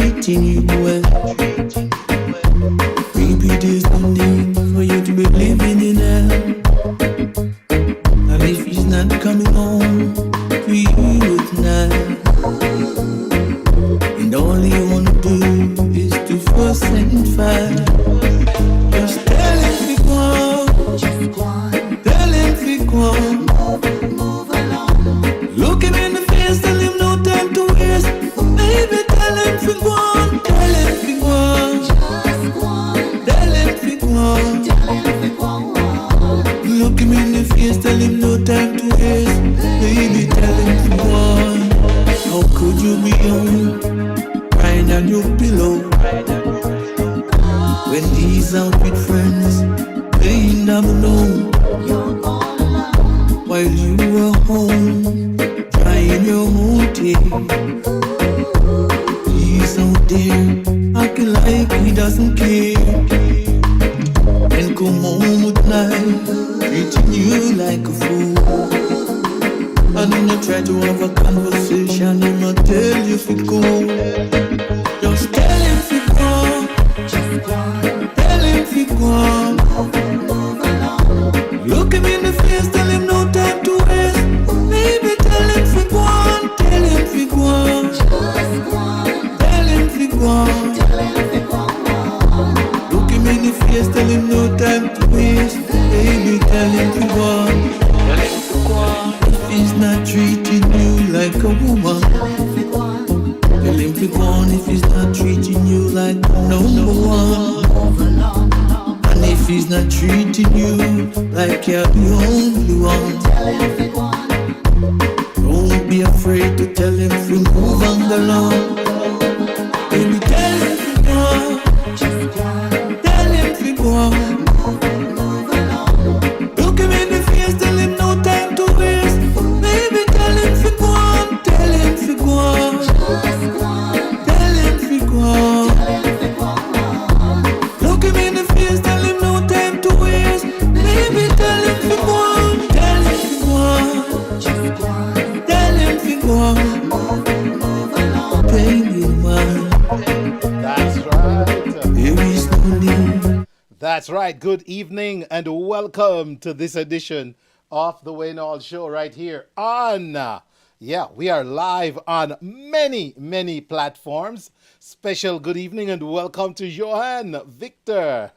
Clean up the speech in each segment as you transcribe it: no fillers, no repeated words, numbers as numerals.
treating you well. Maybe there's no need for you to be living in hell. And if he's not coming home to you tonight, and all you wanna do is to fuss and fight, just tell him to go on. Tell him to go on. Move along. Look him in the face, tell him no time to waste. Baby, tell him to go on. Tell him to go on. Tell him to go on. Look him in the face, tell him no time to waste. Baby, tell him to go on. How could you be home, crying on your pillow, when he's out with friends, playing domino, while you were home, trying your own thing. He's out there, acting like he doesn't care, and come home at night, treating you like a fool. And then I try to have a conversation, and I tell you if it go. Just tell him if it go. Tell him if it go. Look him in the face, tell him no time to waste. Baby, tell him if it go. Tell him if it go. Tell him if it go. Look him in the face, tell him no time to waste. Baby, tell him if it go. He's not treating you like a woman. Tell him to go on if he's not treating you like number one. And if he's not treating you like you're the only one, don't be afraid to tell him to move on the lawn. Baby, tell him to go on. Tell him to go on. Look him in the face, tell him no time to waste. Baby, tell him to go on. Tell him to go on. Tell him to go on. Look him in the face, tell him no time to waste. Baby, tell him to go on. Tell him to go on. Tell him to go on. Baby, man. That's right. There is no need. That's right. Good evening and welcome to this edition of the Wayne Hall Show right here on, we are live on many platforms. Special good evening and welcome to Johan Victor.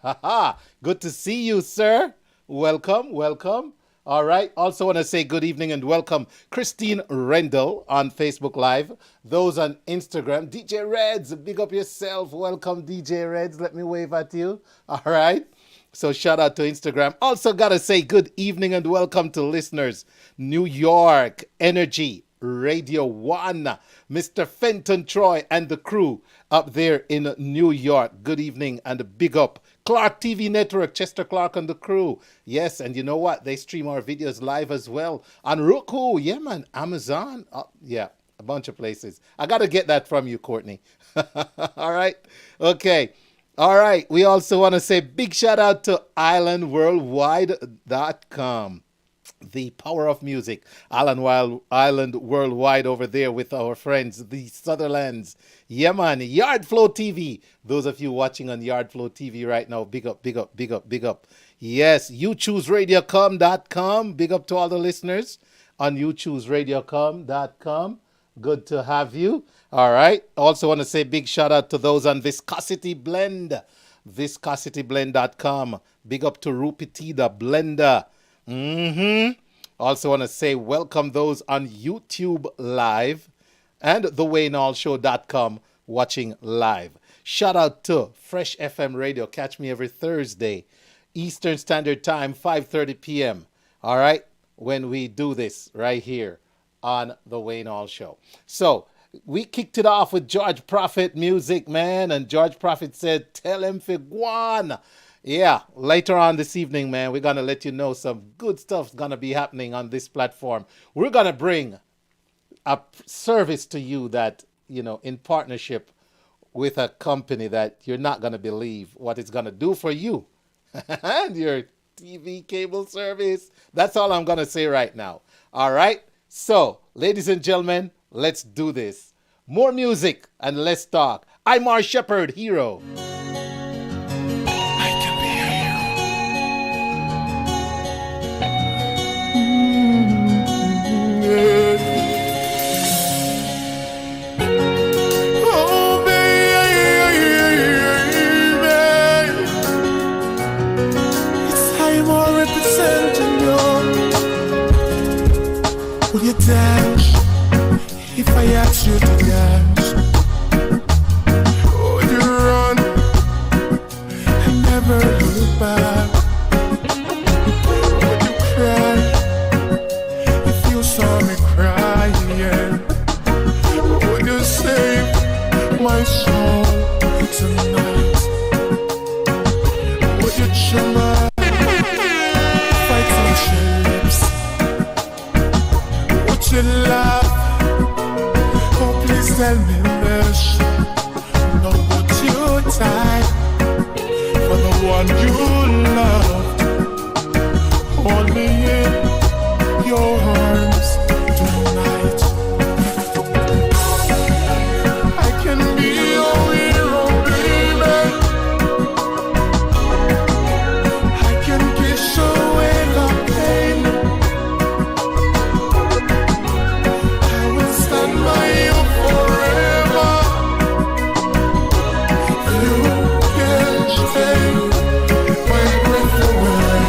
Good to see you, sir. Welcome. All right. Also want to say good evening and welcome Christine Rendell on Facebook Live. Those on Instagram, DJ Reds, big up yourself. Welcome, DJ Reds. Let me wave at you. All right. So shout out to Instagram. Also got to say good evening and welcome to listeners. New York Energy Radio 1, Mr. Fenton Troy and the crew up there in New York. Good evening and a big up. ClarkeTVNetwork, Chester Clark and the crew. Yes, and you know what? They stream our videos live as well on Roku. Yeah, man. Amazon. A bunch of places. I got to get that from you, Courtney. All right. Okay. All right. We also want to say big shout out to islandworldwide.com. The power of music. Island Worldwide over there with our friends, the Sutherlands. Yeah, man. Yardflow TV. Those of you watching on Yardflow TV right now, big up. Yes, youchooseradiocom.com. Big up to all the listeners on youchooseradiocom.com. Good to have you. All right. Also want to say big shout out to those on Viscosity Blend. Viscosityblend.com. Big up to Rupiti the Blender. Also want to say welcome those on YouTube Live and thewayneallshow.com watching live. Shout out to Fresh FM Radio. Catch me every Thursday, Eastern Standard Time, 5:30 p.m. All right, when we do this right here on the Wayne Hall Show. So we kicked it off with George Prophet music, man, and George Prophet said, "Tell him Figuan." Yeah, later on this evening, man, we're going to let you know some good stuff's going to be happening on this platform. We're going to bring a service to you that, in partnership with a company that you're not going to believe what it's going to do for you and your TV cable service. That's all I'm going to say right now. All right. So, ladies and gentlemen, let's do this. More music and less talk. I'm our shepherd hero. I can be a hero. Oh, baby, it's time I represent you. Will you dance if I ask you to dance? Would you run and never look back? Would you cry if you saw me crying? Would you save my soul tonight? Would you tremble if I touch your lips? Would you laugh? Oh, please tell me this. No, would you die for the one you loved? Only in your arms tonight. I can be your hero, baby. I can kiss away the pain. I will stand by you forever. You can take my breath away.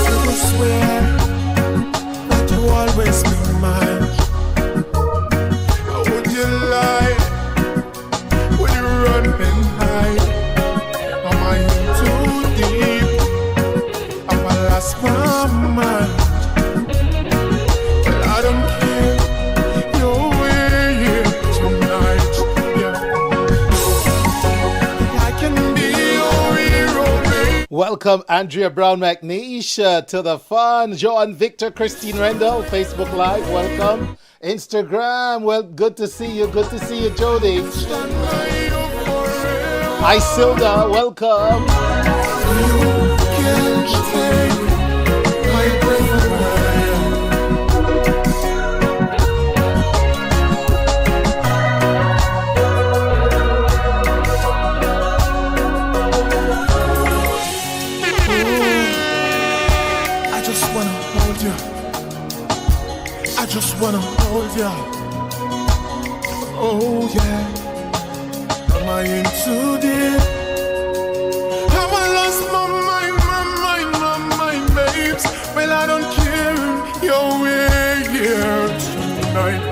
You will swear that you always be mine. Would you lie? Would you run and hide? Am I in too deep? Am I lost my mind? Well, I don't care. You're here tonight. Yeah. I can be your hero, baby. Welcome, Andrea Brown McNeish, to the fun. Joan Victor, Christine Rendell, Facebook Live, welcome. Instagram, well, good to see you. Good to see you, Jody. Stand by you forever. Isilda, welcome. You can take my breath away. I just wanna hold you. I just wanna hold you. Oh yeah. Am I in too deep? Have I lost my mind, babes? Well, I don't care. You're here tonight.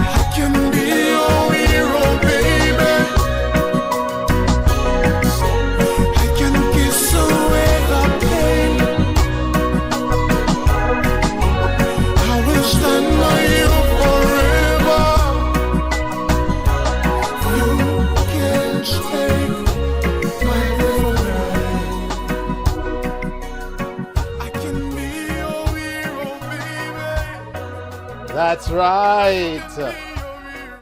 I can be your hero, baby. I can kiss away the pain. I will stand by you forever. You can't take my breath away. I can be your hero, baby. That's right.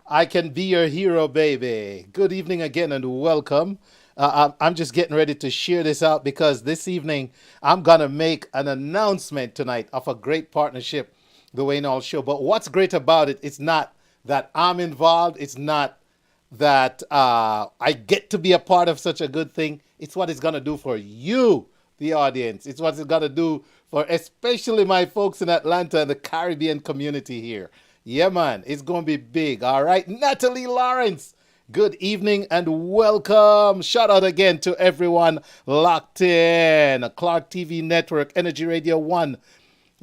I can be your hero, baby. Good evening again and welcome. I'm just getting ready to share this out because this evening I'm going to make an announcement tonight of a great partnership, the Wayne Hall Show. But what's great about it, it's not that I'm involved. It's not that I get to be a part of such a good thing. It's what it's going to do for you, the audience. It's what it's going to do for especially my folks in Atlanta and the Caribbean community here. Yeah, man, it's going to be big. All right. Natalie Lawrence, good evening and welcome. Shout out again to everyone locked in. ClarkeTVNetwork, Energy Radio 1,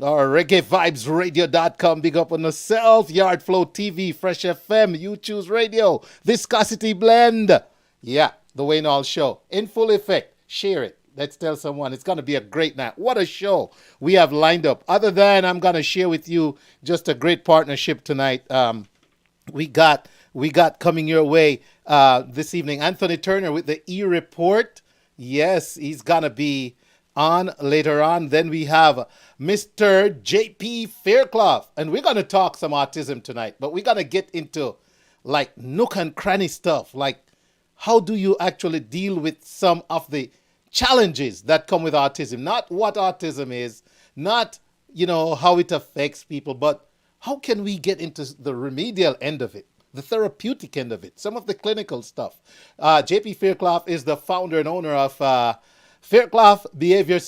or ReggaeVibesRadio.com. Big up on yourself. Yard Flow TV, Fresh FM, You Choose Radio, Viscosity Blend. Yeah, the Wayne Hall Show in full effect. Share it. Let's tell someone. It's going to be a great night. What a show we have lined up. Other than I'm going to share with you just a great partnership tonight. We got coming your way this evening. Anthony Turner with the eReport. Yes, he's going to be on later on. Then we have Mr. JP Fairclough. And we're going to talk some autism tonight. But we're going to get into like nook and cranny stuff. Like how do you actually deal with some of the challenges that come with autism. Not what autism is, not, how it affects people, but how can we get into the remedial end of it, the therapeutic end of it, some of the clinical stuff. JP Fairclough is the founder and owner of Fairclough Behavioral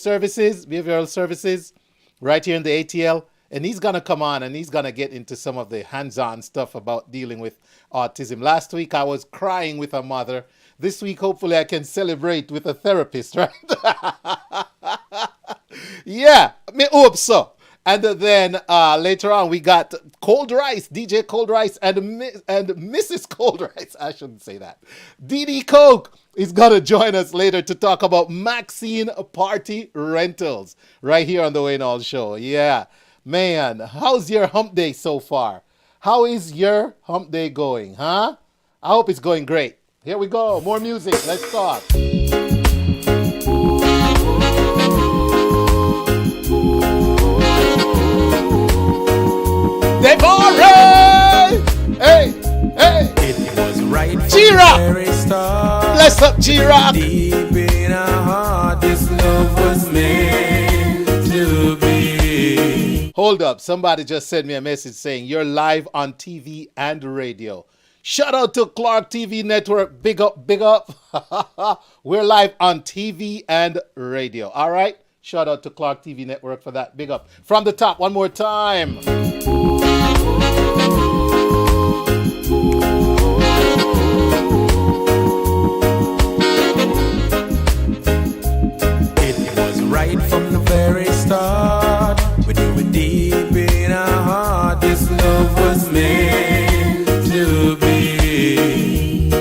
Services, right here in the ATL. And he's going to come on and he's going to get into some of the hands-on stuff about dealing with autism. Last week, I was crying with a mother. This week, hopefully, I can celebrate with a therapist, right? Yeah, me hope so. And then later on, we got Cold Rice, DJ Cold Rice, and Mrs. Cold Rice. I shouldn't say that. Deedee Coke is going to join us later to talk about Maxine Party Rentals right here on the Wayne Hall Show. Yeah. Man, how's your hump day so far? How is your hump day going, huh? I hope it's going great. Here we go. More music. Let's talk. Devore! Hey, hey. It was right from G-Rock. the very start. Bless up, G-Rock. Deep in our heart, this love was meant to be. Hold up. Somebody just sent me a message saying you're live on TV and radio. Shout out to ClarkeTVNetwork. Big up, big up. We're live on TV and radio. All right. Shout out to ClarkeTVNetwork for that. Big up. From the top, one more time. It was right from the very start. We knew it deep in our heart. This love was meant to be.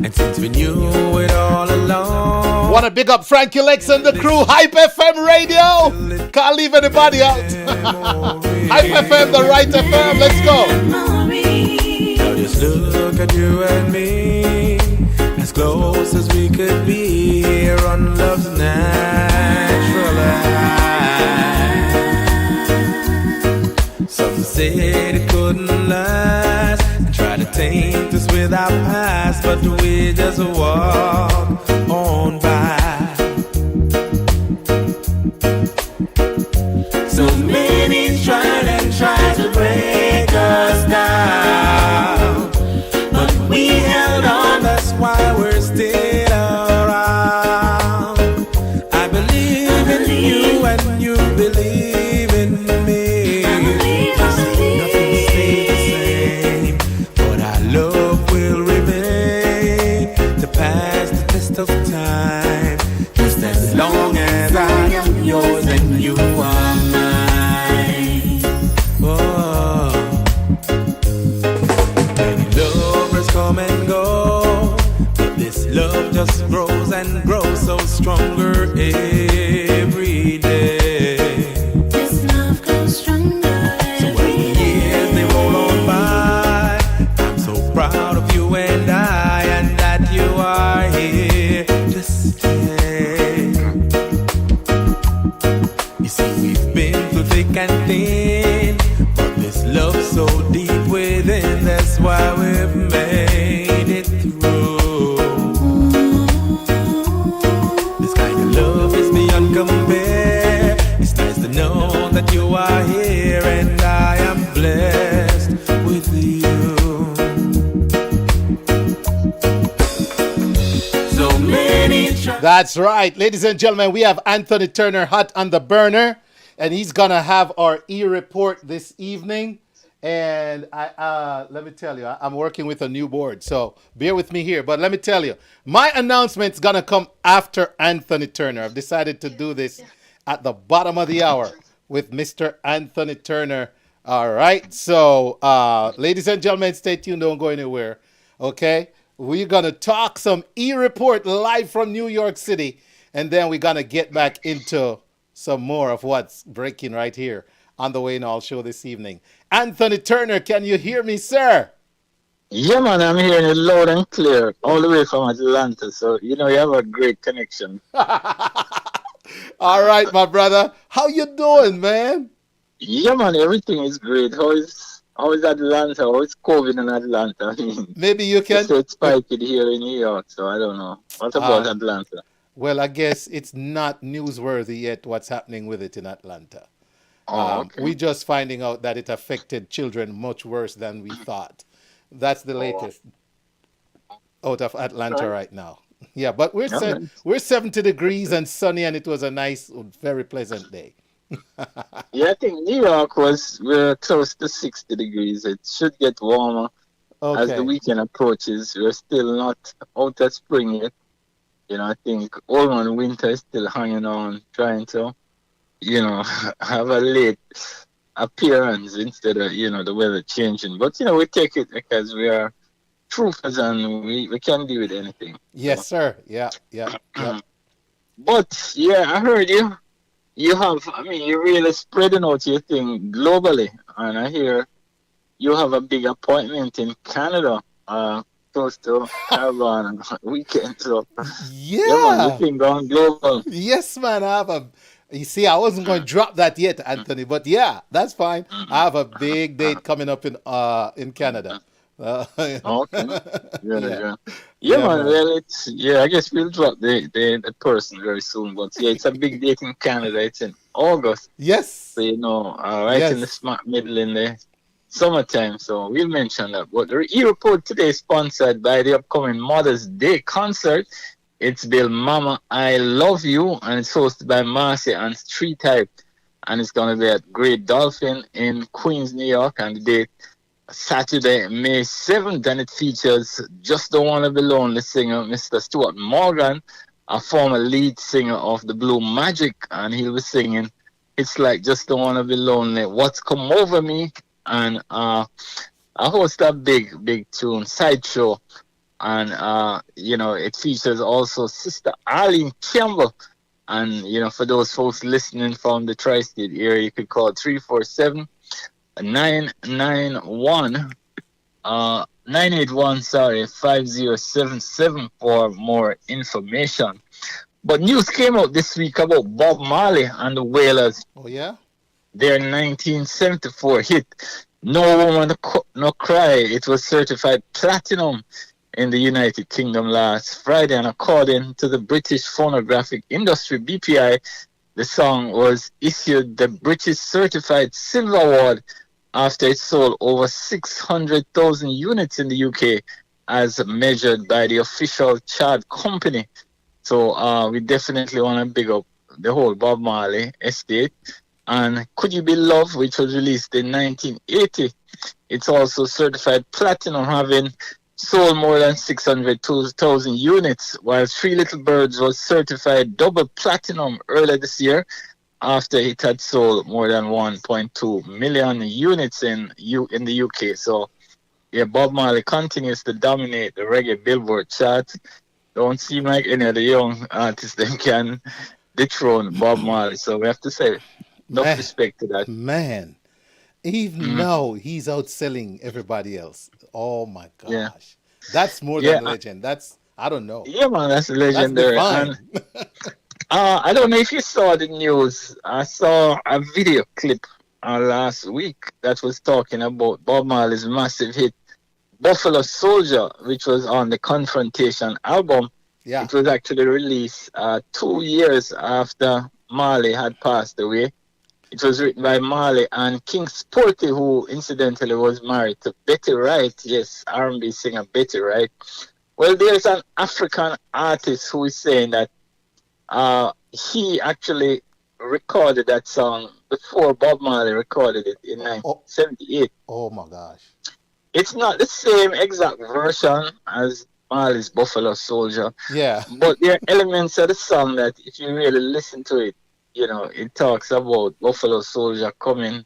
And since we knew it all along, Want to big up Frankie Lex and the crew. Hype FM Radio. Can't leave anybody out. Hype FM, the right FM. Let's go. now just look at you and me, as close as we could be here on love's natural line. Some said it couldn't last and tried to taint us with our past, but we just walk on by. So many tried and tried to break us down, but we held on, that's why we're still around. I believe in you and you believe in me. Nothing stays the same, but our love will remain to pass the test of time. Just as long as I am yours and you are mine. Oh, many lovers come and go, but this love just grows and grows so stronger every day. This love grows stronger So as the years they roll on by, I'm so proud of you and I, and that you are here to stay. You see, we've been through thick and thin, but this love so deep within, that's why we've made it through. This kind of love is beyond compare. It's nice to know that you are here and I am blessed with you. So many That's right. Ladies and gentlemen, we have Anthony Turner hot on the burner, and he's going to have our eReport this evening. And let me tell you, I'm working with a new board, so bear with me here. But let me tell you, my announcement's going to come after Anthony Turner. I've decided to do this at the bottom of the hour with Mr. Anthony Turner. All right. So, ladies and gentlemen, stay tuned. Don't go anywhere. Okay. We're going to talk some eReport live from New York City. And then we're going to get back into some more of what's breaking right here on the Wayne Hall Show this evening. Anthony Turner, can you hear me, sir? Yeah, man, I'm hearing it loud and clear, all the way from Atlanta. So, you have a great connection. All right, my brother. How you doing, man? Yeah, man, everything is great. How is How is Atlanta? How is COVID in Atlanta? I mean, Maybe you they can. say it's spiked here in New York, so I don't know. What about Uh, Atlanta? well, I guess it's not newsworthy yet what's happening with it in Atlanta. Oh, okay. We just finding out that it affected children much worse than we thought. That's the Oh, latest out of Atlanta right. right now. Yeah, but Yeah, man. we're 70 degrees and sunny, and it was a nice, very pleasant day. Yeah, I think New York we're close to 60 degrees. It should get warmer as the Okay. weekend approaches. We're still not out of spring yet. I think old man winter is still hanging on, trying to, have a late appearance instead of, the weather changing. But, we take it because we are troopers and we can deal with anything. Yes, sir. Yeah, yeah, yeah. But, yeah, I heard you. You're really spreading out your thing globally. And I hear you have a big appointment in Canada, close to Caravan weekend. So, yeah, man, your Yeah. thing going global. Yes, man. I have a. You see, I wasn't going to drop that yet, Anthony, but yeah, that's fine. I have a big date coming up in Canada. Uh, Okay. Yeah, yeah, yeah. Yeah, yeah, man. man. Well, I guess we'll drop the person very soon. But yeah, it's a big date in Canada. It's in August. So, Yes, right in the yes. smack middle in the summertime. So we'll mention that. But the e-report today is sponsored by the upcoming Mother's Day concert. It's Bill Mama, I Love You, and it's hosted by Marcy and Street Type. And it's going to be at Great Dolphin in Queens, New York. And the date Saturday, May 7th, and it features Just Don't Wanna Be Lonely singer Mr. Stuart Morgan, a former lead singer of the Blue Magic, and he'll be singing It's Like Just Don't Wanna Be Lonely, What's Come Over Me, and I host a big tune, Sideshow, and it features also Sister Arlene Campbell, and for those folks listening from the tri-state area, you could call 347 991 981 5077 for more information. But news came out this week about Bob Marley and the Wailers. Oh yeah. Their 1974 hit No Woman No Cry. It was certified platinum in the United Kingdom last Friday, and according to the British Phonographic Industry BPI, the song was issued the British Certified Silver Award after it sold over 600,000 units in the UK as measured by the official chart company. So we definitely want to big up the whole Bob Marley estate. And Could You Be Love, which was released in 1980, it's also certified platinum, having sold more than 600,000 units, while Three Little Birds was certified double platinum earlier this year after it had sold more than 1.2 million units in the UK. So, yeah, Bob Marley continues to dominate the reggae Billboard chart. Don't seem like any of the young artists them can dethrone Bob Marley. So we have to say enough Man, respect to that. man. Even Mhm. now, he's outselling everybody else. Oh my Yeah, gosh. That's more yeah, than legend. That's, I don't know. yeah, man. That's That's legendary. And divine. I don't know if you saw the news. I saw a video clip last week that was talking about Bob Marley's massive hit Buffalo Soldier, which was on the Confrontation album. Yeah. It was actually released 2 years after Marley had passed away. It was written by Marley and King Sporty, who incidentally was married to Betty Wright. Yes, R&B singer Betty Wright. Well, there's an African artist who is saying that he actually recorded that song before Bob Marley recorded it in Oh, 1978. oh my gosh. It's not the same exact version as Marley's Buffalo Soldier, Yeah. but there are elements of the song that, if you really listen to it, it talks about Buffalo Soldier coming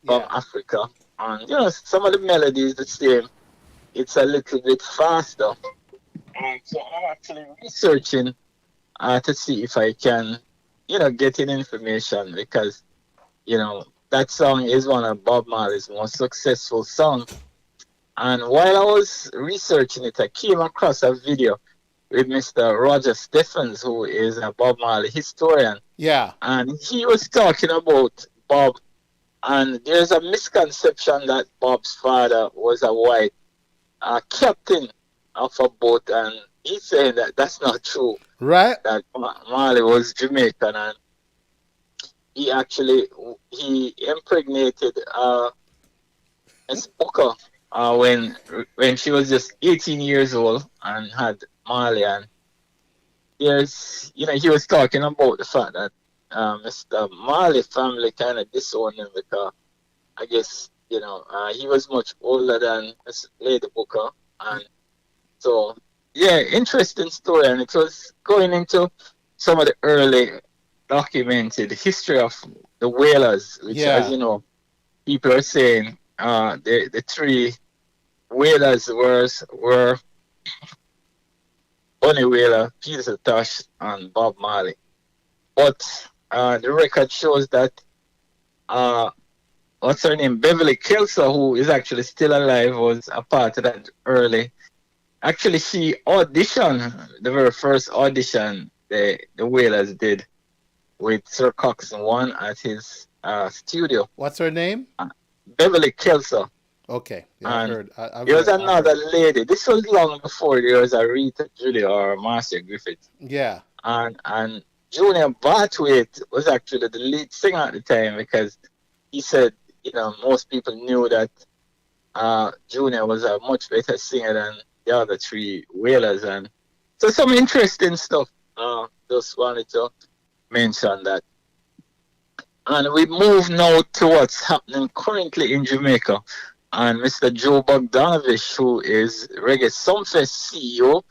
from Yeah. Africa. And, some of the melodies the same. It's a little bit faster. And so I'm actually researching to see if I can, get in information because, that song is one of Bob Marley's most successful songs. And while I was researching it, I came across a video with Mr. Roger Stephens, who is a Bob Marley historian. Yeah. And he was talking about Bob And there's a misconception that Bob's father was a white captain of a boat, and he's saying that that's not true. Right? That Marley was Jamaican, and he actually he impregnated Miss Booker when she was just 18 years old and had Marley. And there's he was talking about the fact that Mr. Marley family kind of disowned him because I guess he was much older than Miss Lady Booker, and so yeah, interesting story, and it was going into some of the early documented history of the whalers, which, as Yeah. you know, people are saying the three whalers were Bunny Whaler, Peter Tosh, and Bob Marley. But the record shows that uh, what's her name, Beverly Kelso, who is actually still alive, was a part of that early. Actually, she auditioned the very first audition the Whalers did with Sir Coxsone One at his studio. What's her name? Beverly Kelso. Okay. Yeah, I've And heard. I've there was heard. I've another heard. lady. This was long before there was a Rita Julia or Marcia Griffith. Yeah. And Junior Barthwaite was actually the lead singer at the time because he said, most people knew that Junior was a much better singer than the other three Whalers. And so some interesting stuff. Just wanted to mention that. And we move now to what's happening currently in Jamaica. And Mr. Joe Bogdanovich, who is Reggae Sumfest CEO,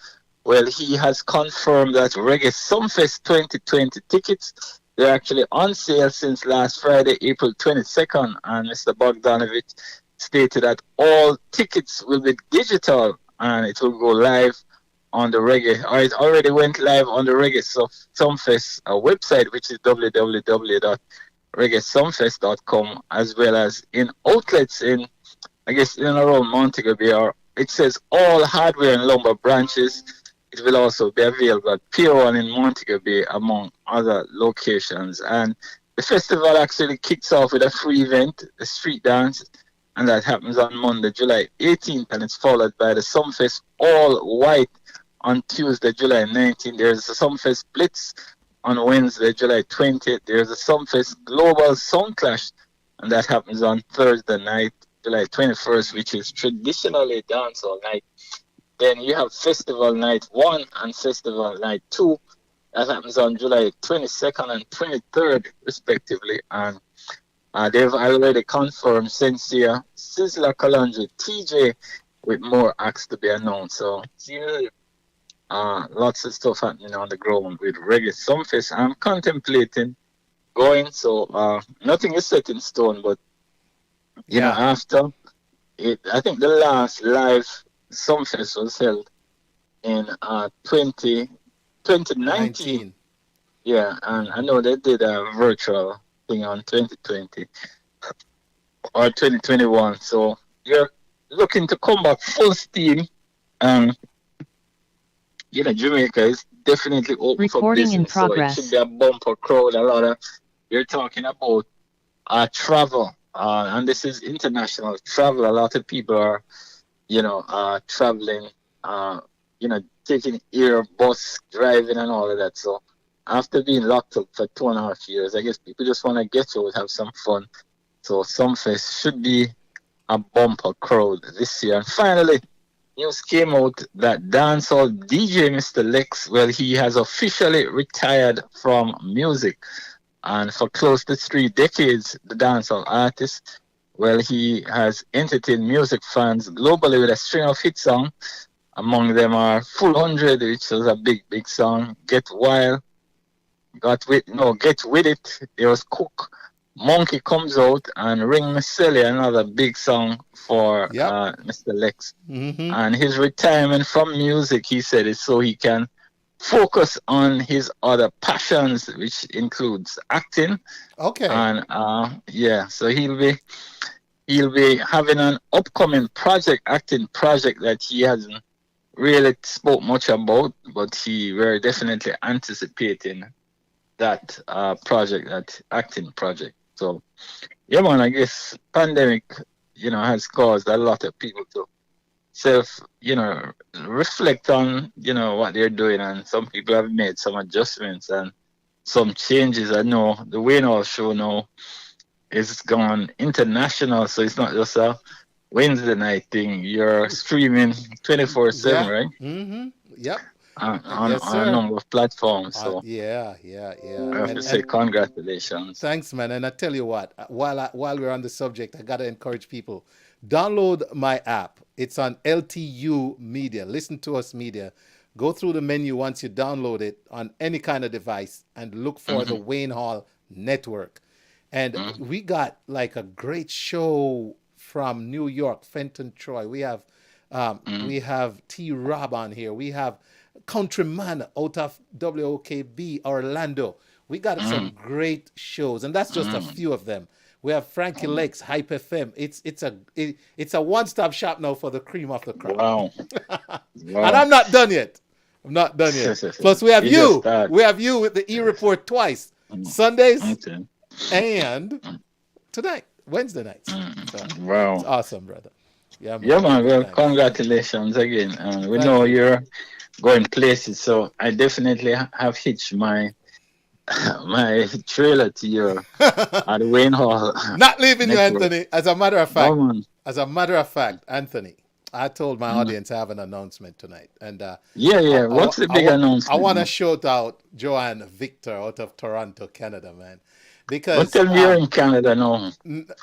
well, he has confirmed that Reggae Sumfest 2020 tickets, they're actually on sale since last Friday, April 22nd. And Mr. Bogdanovich stated that all tickets will be digital and it will go live on the Reggae, or it already went live on the Reggae Sumfest website, which is www.reggaesumfest.com, as well as in outlets in around Montego Bay. Or it says all hardware and lumber branches. It will also be available at Pier 1 in Montego Bay, among other locations. And the festival actually kicks off with a free event, a street dance, and that happens on Monday, July 18th, and it's followed by the Sumfest All White on Tuesday, July 19th. There's a Sumfest Blitz on Wednesday, July 20th. There's a Sumfest Global Sound Clash, and that happens on Thursday night, July 21st, which is traditionally dancehall night. Then you have Festival Night 1 and Festival Night 2. That happens on July 22nd and 23rd, respectively. And they've already confirmed Sensia, Sizzla Kalonji, TJ, with more acts to be announced. So, lots of stuff happening on the ground with Reggae Sumfest. I'm contemplating going, so nothing is set in stone, but after it, I think the last live Sumfest was held in 2019. Yeah, and I know they did a virtual thing on 2020 or 2021. So you're looking to come back full steam. Jamaica is definitely open for business. In progress. So it should be a bumper crowd. You're talking about travel, and this is international travel. A lot of people are, traveling, taking air, bus, driving, and all of that. So after being locked up for 2.5 years, I guess people just want to get out, have some fun. So Sumfest should be a bumper crowd this year. And finally, news came out that dancehall DJ Mr. Lex, well, he has officially retired from music. And for close to 3 decades, the dancehall artist, well, he has entertained music fans globally with a string of hit songs. Among them are Full 100, which was a big, big song. Get Wild, Get With It. There was Cook, Monkey Comes Out, and Ring Maselli, another big song for Mr. Lex. Mm-hmm. And his retirement from music, he said, is so he can focus on his other passions, which includes acting. Okay. And so he'll be having an upcoming acting project that he hasn't really spoke much about, but we're definitely anticipating that project, that acting project. So Yeah, man, I guess pandemic, has caused a lot of people to self, reflect on, what they're doing. And some people have made some adjustments and some changes. I know the Wayne Hall show now is gone international. So it's not just a Wednesday night thing. You're streaming 24/7, Yeah. right? Mm-hmm. Yep. On Yes, a sir. number of platforms. So Yeah, yeah, yeah. I have to say And congratulations. thanks, man. And I tell you what, while we're on the subject, I gotta encourage people. Download my app. It's on LTU Media. Listen to Us Media. Go through the menu once you download it on any kind of device and look for the Hmm. Wayne Hall Network. And Hmm. we got like a great show from New York, Fenton Troy. Hmm. We have T Rob on here. We have Countryman out of WOKB Orlando. We got some Hmm. great shows, and that's just a Hmm. few of them. We have Frankie Lakes, Hype FM. It's a one stop shop now for the cream of the crop. Wow. And Wow. I'm not done yet. I'm not done yet. Plus, we have You just you. start. We have you with the eReport twice, Mm. Sundays Okay. and Mm. tonight, Wednesday nights. So it's Wow. awesome, brother. Yeah, man. Yeah, man. Well, Thanks. congratulations again. And we Thank know you. you're going places, so I definitely have hitched my my trailer to your at Wayne Hall Not leaving you, network. Anthony. As a matter of No, fact, man. Anthony, I told my Mm. audience I have an announcement tonight, and Yeah, I, yeah. I, What's the I, big I announcement, want to man? shout out Joanne Victor out of Toronto, Canada, man, Don't because tell me you're in Canada now.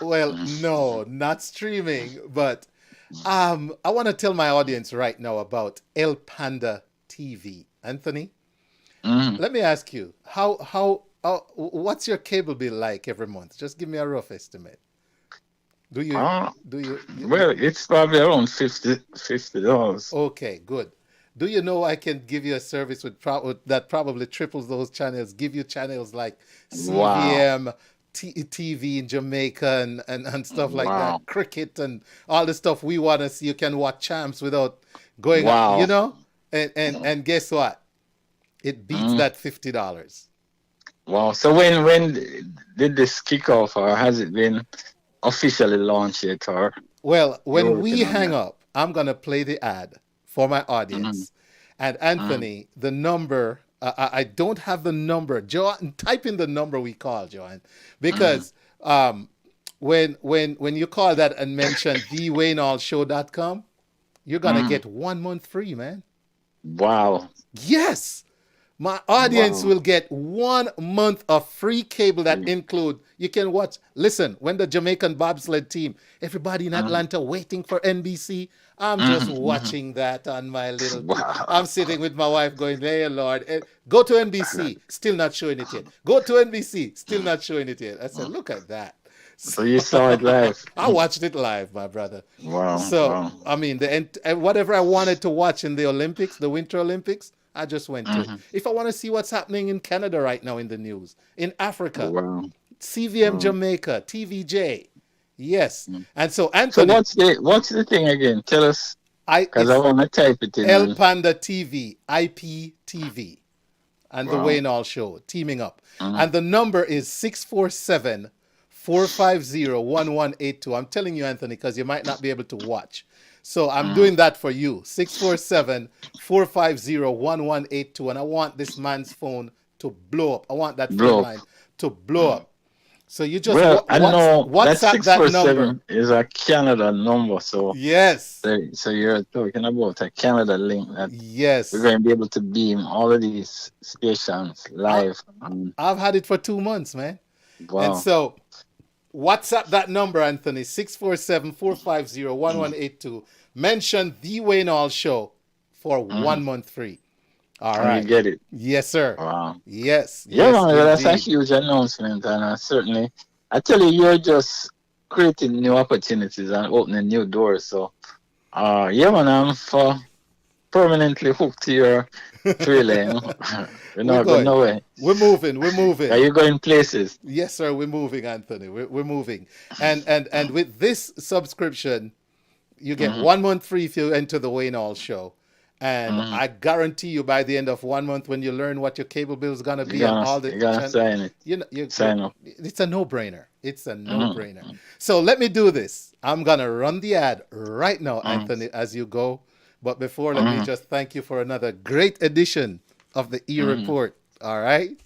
well, Mm. no, not streaming, but I want to tell my audience right now about El Panda TV, Anthony. Mm. Let me ask you, what's your cable bill like every month? Just give me a rough estimate. Do you Ah, do well, it's probably around $50. okay, good. Do you know I can give you a service that probably triples those channels, give you channels like Wow. CVM, TV in Jamaica and stuff like Wow. that, cricket and all the stuff we want to see. You can watch champs without going, Wow. and guess what? It beats Mm. that $50. Wow. So when did this kick off, or has it been officially launched yet, or Well, you're when we working on hang that? up, I'm going to play the ad for my Mm. audience. And Mm. Anthony, the number, I don't have the number. Joanne, type in the number we call, Joanne, Mm. because when you call that and mention thewaynallshow.com, you're going to Mm. get 1 month free, man. Wow. Yes. My audience Wow. will get 1 month of free cable that include you can watch. Listen, when the Jamaican bobsled team, everybody in Mm. Atlanta waiting for NBC. I'm just Mm. Mm. watching that on my little. I'm Wow. sitting with my wife going, "Hey Lord, go to NBC, still not showing it yet. Go to NBC, still not showing it yet." I said, "Look at that." So you saw it live. I watched it live, my brother. Wow. So Wow. I mean, whatever I wanted to watch in the Olympics, the Winter Olympics, I just went to it. Mhm. If I want to see what's happening in Canada right now in the news, in Africa, Wow. CVM Wow. Jamaica, TVJ, yes. Mm. And so So Anthony, what's the thing again? Tell us, because I it's want to type it in. El And Panda TV, IPTV, and the wow. Wayne All Show teaming up, Mm. and the number is 647-450-1182. I'm telling you, Anthony, because you might not be able to watch. So I'm Mm. doing that for you. 647-450-1182. And I want this man's phone to blow up. I want that phone Blow up. line to blow Mm. up. So you just Well, I know that WhatsApp six that four number. seven is a Canada number, so Yes. so you're talking about a Canada link that we're Yes. going to be able to beam all of these stations I, live. I've had it for 2 months, man. And Wow. so WhatsApp that number, Anthony, 647-450-1182. Mention the Wayne All Show for Mm. 1 month free. All And you right. get it. Yes, sir. Wow. Yes, Yeah, yes, man, well, that's a indeed. huge announcement, and certainly, I tell you, you're just creating new opportunities and opening new doors. So, yeah, man, I'm for permanently hooked to your trailer. We're We're not going going. nowhere. We're moving. We're Are moving. you going places? Yes, sir. We're moving, Anthony. We're moving. And with this subscription, you get Mm-hmm. 1 month free if you enter the Wayne All Show. And I guarantee you by the end of 1 month, when you learn what your cable bill is going to be on all the you're gonna sign it. Sign up. it's a no-brainer. It's a no-brainer. So let me do this. I'm going to run the ad right now, Anthony, as you go. But before, let me just thank you for another great edition of the eReport. All right?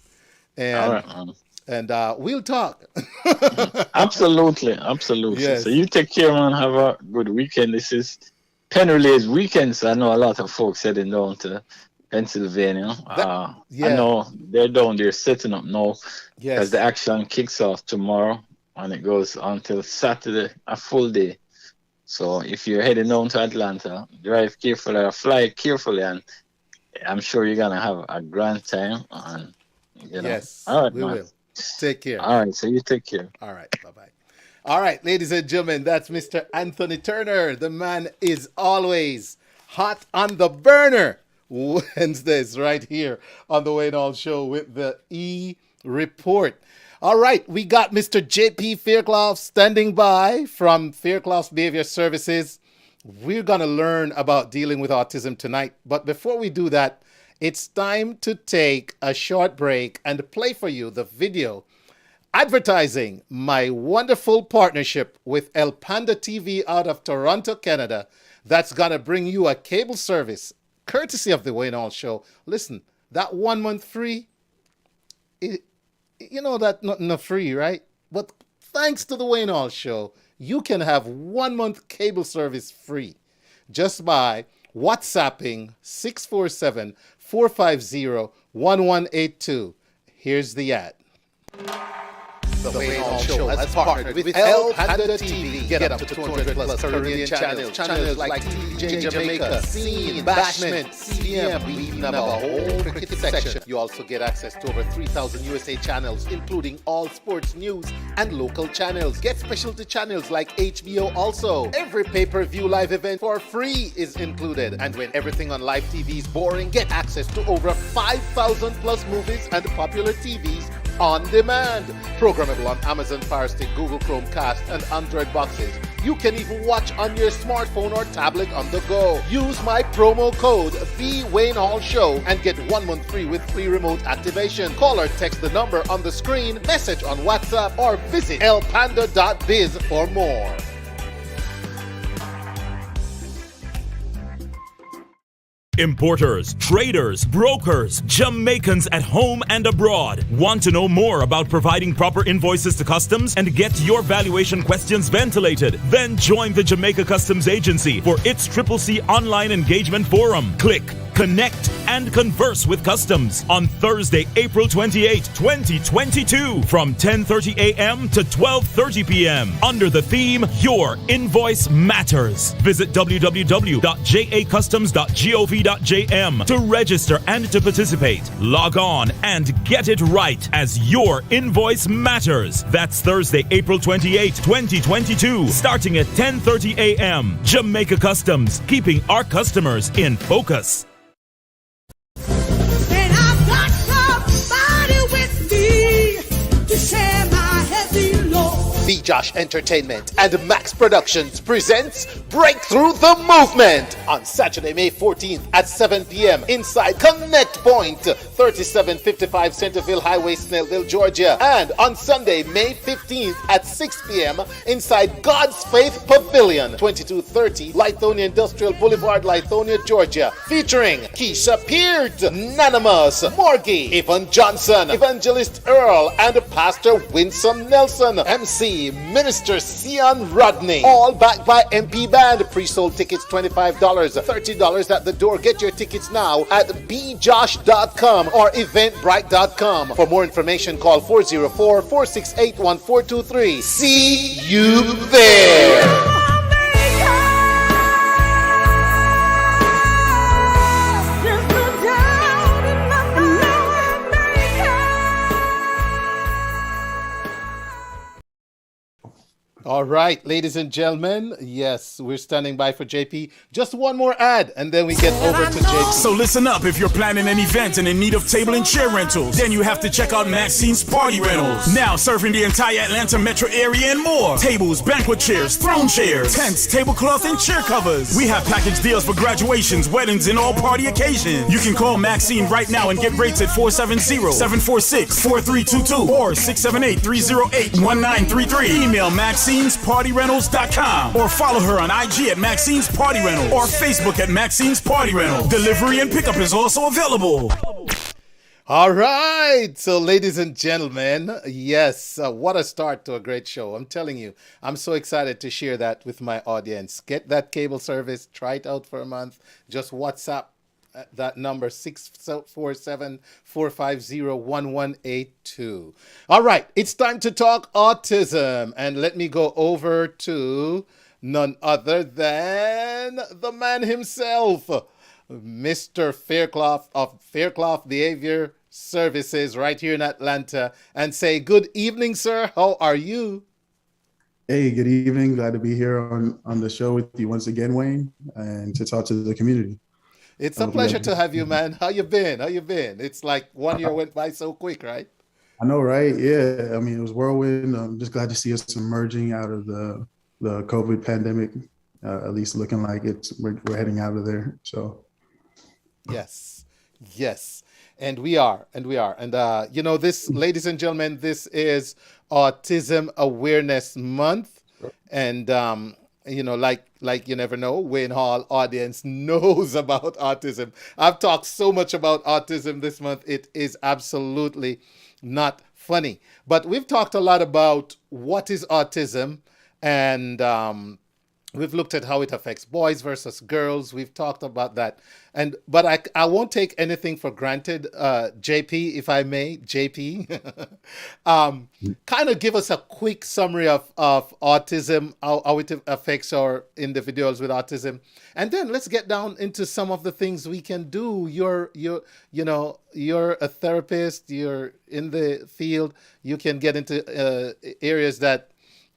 And we'll talk. Absolutely. Yes. So you take care, man. Have a good weekend. This is Penrelays weekend, so I know a lot of folks heading down to Pennsylvania. I know they're down there setting up now as the action kicks off tomorrow and it goes until Saturday, a full day. So if you're heading down to Atlanta, drive carefully or fly carefully, and I'm sure you're gonna have a grand time. And yes, all right, we will. Take care. All right, so you take care. All right, bye-bye. All right, ladies and gentlemen, that's Mr. Anthony Turner. The man is always hot on the burner. Wednesdays right here on the Wayne Hall Show with the eReport. All right, we got Mr. JP Fairclough standing by from Fairclough Behavior Services. We're going to learn about dealing with autism tonight. But before we do that, it's time to take a short break and play for you the video advertising my wonderful partnership with El Panda TV out of Toronto, Canada. That's going to bring you a cable service courtesy of the Wayne Hall Show. Listen, that 1 month free, you know that nothing free, right? But thanks to the Wayne Hall Show, you can have 1 month cable service free just by WhatsApping 647-450-1182. Here's the ad. The Wayne Hall Show has partnered with El Panda TV. Get up to 200 plus Caribbean channels. Channels like DJ Jamaica, Scene, Bashment, CDM. We even have a whole cricket section. You also get access to over 3,000 USA channels, including all sports news and local channels. Get specialty channels like HBO also. Every pay-per-view live event for free is included. And when everything on live TV is boring, get access to over 5,000 plus movies and popular TVs on demand. Programmable on Amazon Fire Stick, Google Chromecast, and Android boxes. You can even watch on your smartphone or tablet on the go. Use my promo code VWayneHallShow and get 1 month free with free remote activation. Call or text the number on the screen, message on WhatsApp, or visit elpanda.biz for more. Importers, traders, brokers, Jamaicans at home and abroad. Want to know more about providing proper invoices to customs and get your valuation questions ventilated? Then join the Jamaica Customs Agency for its CCC online engagement forum. Click, connect, and converse with customs on Thursday, April 28, 2022 from 10:30 a.m. to 12:30 p.m. under the theme Your Invoice Matters. Visit www.jacustoms.gov.jm to register and to participate. Log on and get it right as Your Invoice Matters. That's Thursday, April 28, 2022 starting at 10:30 a.m. Jamaica Customs, keeping our customers in focus. And I've got somebody with me to share my heavy load. B. Josh Entertainment and Max Productions presents Breakthrough the Movement on Saturday, May 14th at 7 p.m. inside Connect Point, 3755 Centerville Highway, Snellville, Georgia. And on Sunday, May 15th at 6 p.m. inside God's Faith Pavilion, 2230 Lithonia Industrial Boulevard, Lithonia, Georgia. Featuring Keisha Peart, Nanamus, Morgie, Evan Johnson, Evangelist Earl, and Pastor Winsome Nelson. MC Minister Sion Rodney. All backed by MP Band. Pre-sold tickets $25, $30 at the door. Get your tickets now at bjosh.com or eventbrite.com. For more information, call 404-468-1423. See you there. All right, ladies and gentlemen. Yes, we're standing by for JP. Just one more ad, and then we get over to JP. So listen up, if you're planning an event and in need of table and chair rentals, then you have to check out Maxine's Party Rentals. Now serving the entire Atlanta metro area and more. Tables, banquet chairs, throne chairs, tents, tablecloth, and chair covers. We have package deals for graduations, weddings, and all party occasions. You can call Maxine right now and get rates at 470-746-4322 or 678-308-1933. Email Maxine'sPartyRentals.com or follow her on IG at Maxine's Party Rental or Facebook at Maxine's Party Rental. Delivery and pickup is also available. All right. So, ladies and gentlemen, yes, what a start to a great show. I'm telling you, I'm so excited to share that with my audience. Get that cable service, try it out for a month. Just WhatsApp that number 647-450-1182. All right, it's time to talk autism, and let me go over to none other than the man himself, Mr. Fairclough of Fairclough Behavior Services right here in Atlanta, and say good evening, sir. How are you? Hey, good evening. Glad to be here on the show with you once again, Wayne, and to talk to the community. It's a pleasure to have you, man. How you been? How you been? It's like 1 year went by so quick, right? I know, right? Yeah. I mean, it was whirlwind. I'm just glad to see us emerging out of the COVID pandemic, at least looking like we're heading out of there. So. Yes. And we are. And this, ladies and gentlemen, this is Autism Awareness Month. And, like you never know, Wayne Hall audience knows about autism. I've talked so much about autism this month. It is absolutely not funny. But we've talked a lot about what is autism, and we've looked at how it affects boys versus girls. We've talked about that. But I won't take anything for granted. JP, if I may, JP, kind of give us a quick summary of autism, how it affects our individuals with autism. And then let's get down into some of the things we can do. You're a therapist, you're in the field, you can get into areas that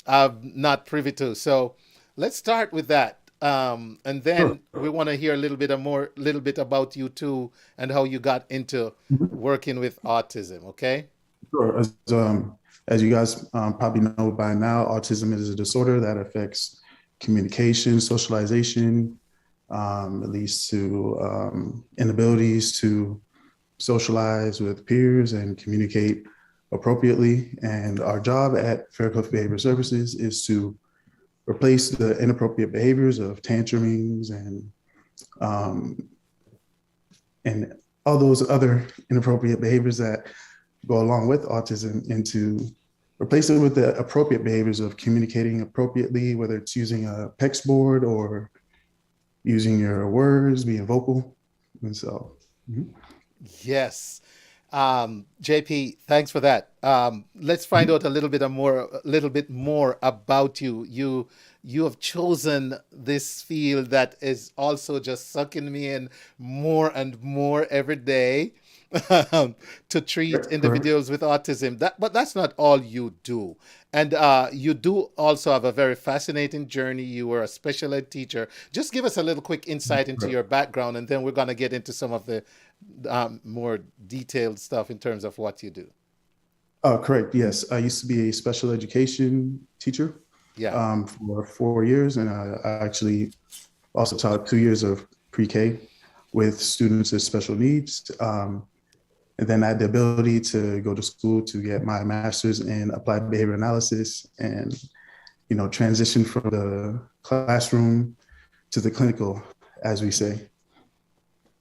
I'm not privy to. So let's start with that. And then we want to hear a little bit about you too, and how you got into working with autism. Okay. Sure. As you guys probably know by now, autism is a disorder that affects communication, socialization, it leads to inabilities to socialize with peers and communicate appropriately. And our job at Fairclough Behavior Services is to replace the inappropriate behaviors of tantrumings and all those other inappropriate behaviors that go along with autism, and to replace it with the appropriate behaviors of communicating appropriately, whether it's using a PEX board or using your words, being vocal. And so, Yes. JP, thanks for that. Let's find out a little bit more about you. You have chosen this field that is also just sucking me in more and more every day to treat individuals with autism. But that's not all you do. And you do also have a very fascinating journey. You were a special ed teacher. Just give us a little quick insight into your background, and then we're going to get into some of the more detailed stuff in terms of what you do. Correct. Yes. I used to be a special education teacher for 4 years. And I actually also taught 2 years of pre-K with students with special needs. And then I had the ability to go to school to get my master's in applied behavior analysis and, transition from the classroom to the clinical, as we say.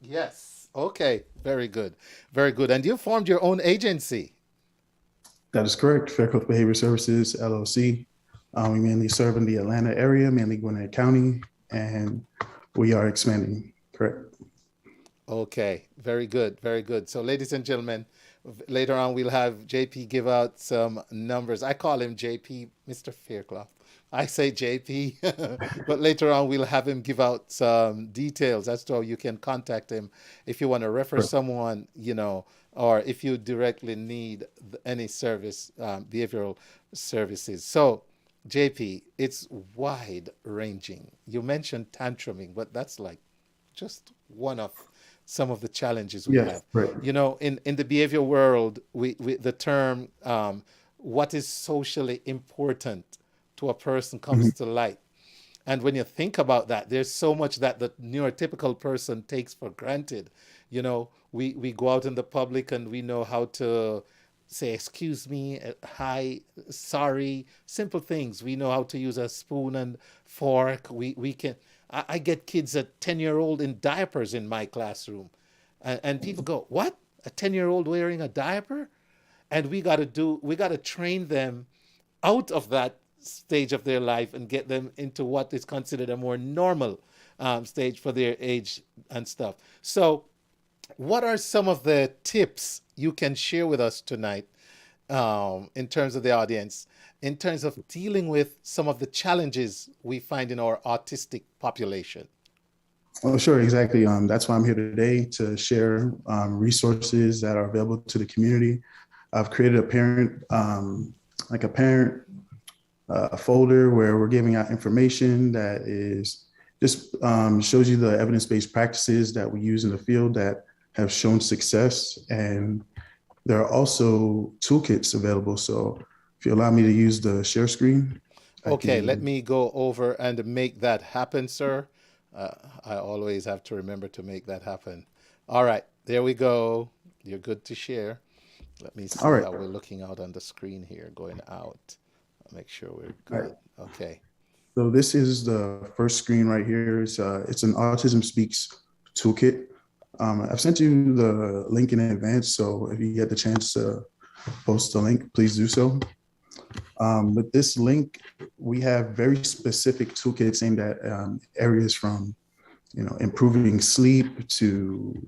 Yes. Okay. Very good. Very good. And you formed your own agency. That is correct. Fairclough Behavior Services, LLC. We mainly serve in the Atlanta area, mainly Gwinnett County, and we are expanding. Correct. Okay. Very good. Very good. So, ladies and gentlemen, later on we'll have JP give out some numbers. I call him JP, Mr. Fairclough. I say JP, but later on we'll have him give out some details as to how you can contact him if you want to refer someone, or if you directly need any service, behavioral services. So JP, it's wide ranging. You mentioned tantruming, but that's like just one of some of the challenges we Yes, have. right. You know, in the behavior world, we the term what is socially important to a person Mhm. comes to light. And when you think about that, there's so much that the neurotypical person takes for granted. You know, we go out in the public and we know how to say, excuse me, hi, sorry, simple things. We know how to use a spoon and fork. We can, I get kids at 10-year-old in diapers in my classroom. And people go, what? A 10-year-old wearing a diaper? And we got to train them out of that stage of their life and get them into what is considered a more normal stage for their age and stuff. So, what are some of the tips you can share with us tonight in terms of the audience, in terms of dealing with some of the challenges we find in our autistic population? Oh, sure, exactly. That's why I'm here today to share resources that are available to the community. I've created a parent folder where we're giving out information that is just shows you the evidence-based practices that we use in the field that have shown success. And there are also toolkits available. So if you allow me to use the share screen. Okay, let me go over and make that happen, sir. I always have to remember to make that happen. All right, there we go. You're good to share. Let me see All right. how we're looking out on the screen here, going out. I'll make sure we're good. Right. Okay. So this is the first screen right here. It's an Autism Speaks toolkit. I've sent you the link in advance, so if you get the chance to post the link, please do so. With this link, we have very specific toolkits aimed at areas from, improving sleep to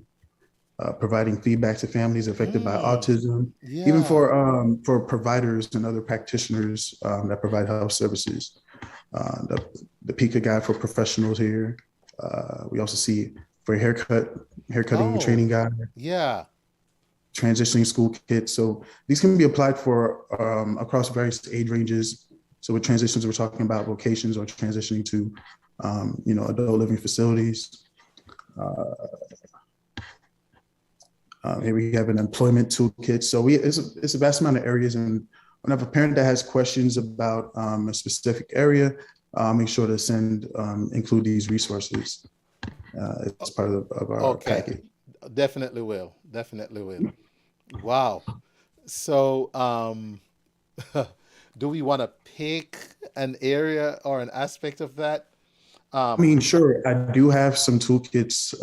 providing feedback to families affected by autism, even for providers and other practitioners that provide health services. The PICA guide for professionals here. We also see for haircutting training guide. Yeah. Transitioning school kit. So these can be applied for across various age ranges. So with transitions, we're talking about vocations or transitioning to, adult living facilities. Here we have an employment toolkit. So it's a vast amount of areas. And whenever a parent that has questions about a specific area, make sure to include these resources as part of our package. Definitely will. Wow. So, do we want to pick an area or an aspect of that? Sure. I do have some toolkits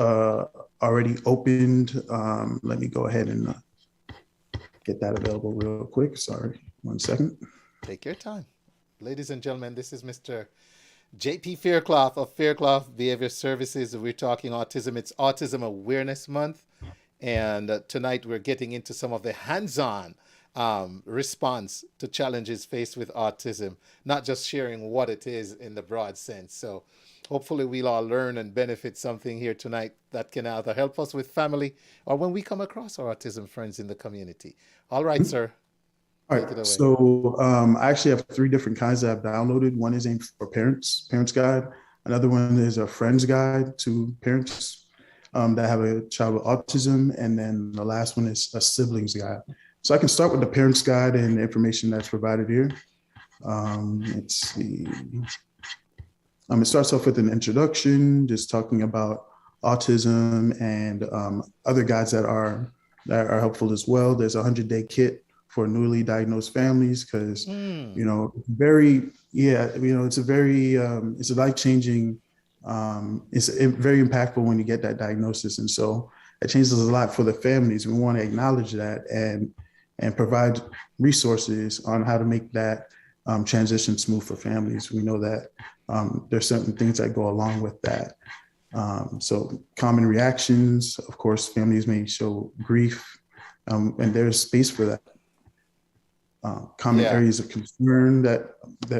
already opened. Let me go ahead and get that available real quick. Sorry, 1 second. Take your time. Ladies and gentlemen, this is Mr. JP Fairclough of Fairclough Behavior Services. We're talking autism. It's Autism Awareness Month. And tonight we're getting into some of the hands-on response to challenges faced with autism, not just sharing what it is in the broad sense. So hopefully we'll all learn and benefit something here tonight that can either help us with family or when we come across our autism friends in the community. All right, sir. All right. So I actually have 3 different kinds that I've downloaded. One is aimed for parents guide. Another one is a friend's guide to parents that have a child with autism. And then the last one is a siblings guide. So I can start with the parents guide and the information that's provided here. Let's see. It starts off with an introduction, just talking about autism and other guides that are helpful as well. There's a 100-day kit for newly diagnosed families because, it's a life-changing, it's very impactful when you get that diagnosis. And so it changes a lot for the families. We want to acknowledge that and provide resources on how to make that transition smooth for families. We know that there's certain things that go along with that. So common reactions, of course, families may show grief, and there's space for that. Common areas of concern that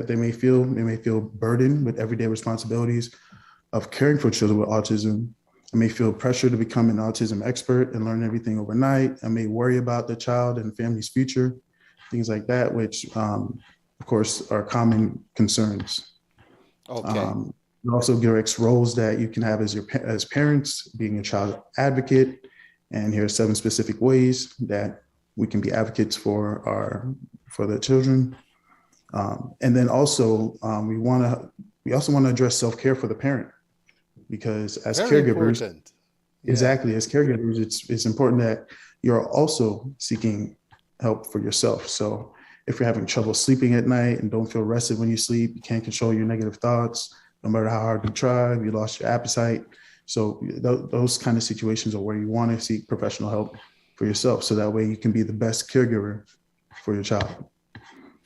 they may feel. They may feel burdened with everyday responsibilities of caring for children with autism. I may feel pressure to become an autism expert and learn everything overnight. I may worry about the child and family's future, things like that, which of course, are common concerns. Okay. It also directs roles that you can have as parents, being a child advocate. And here are 7 specific ways that we can be advocates for the children. And then also, we also want to address self-care for the parent, because as Very caregivers, important. exactly, as caregivers, it's important that you're also seeking help for yourself. So if you're having trouble sleeping at night and don't feel rested when you sleep, you can't control your negative thoughts, no matter how hard you try, you lost your appetite. So those kind of situations are where you want to seek professional help for yourself, so that way you can be the best caregiver for your child.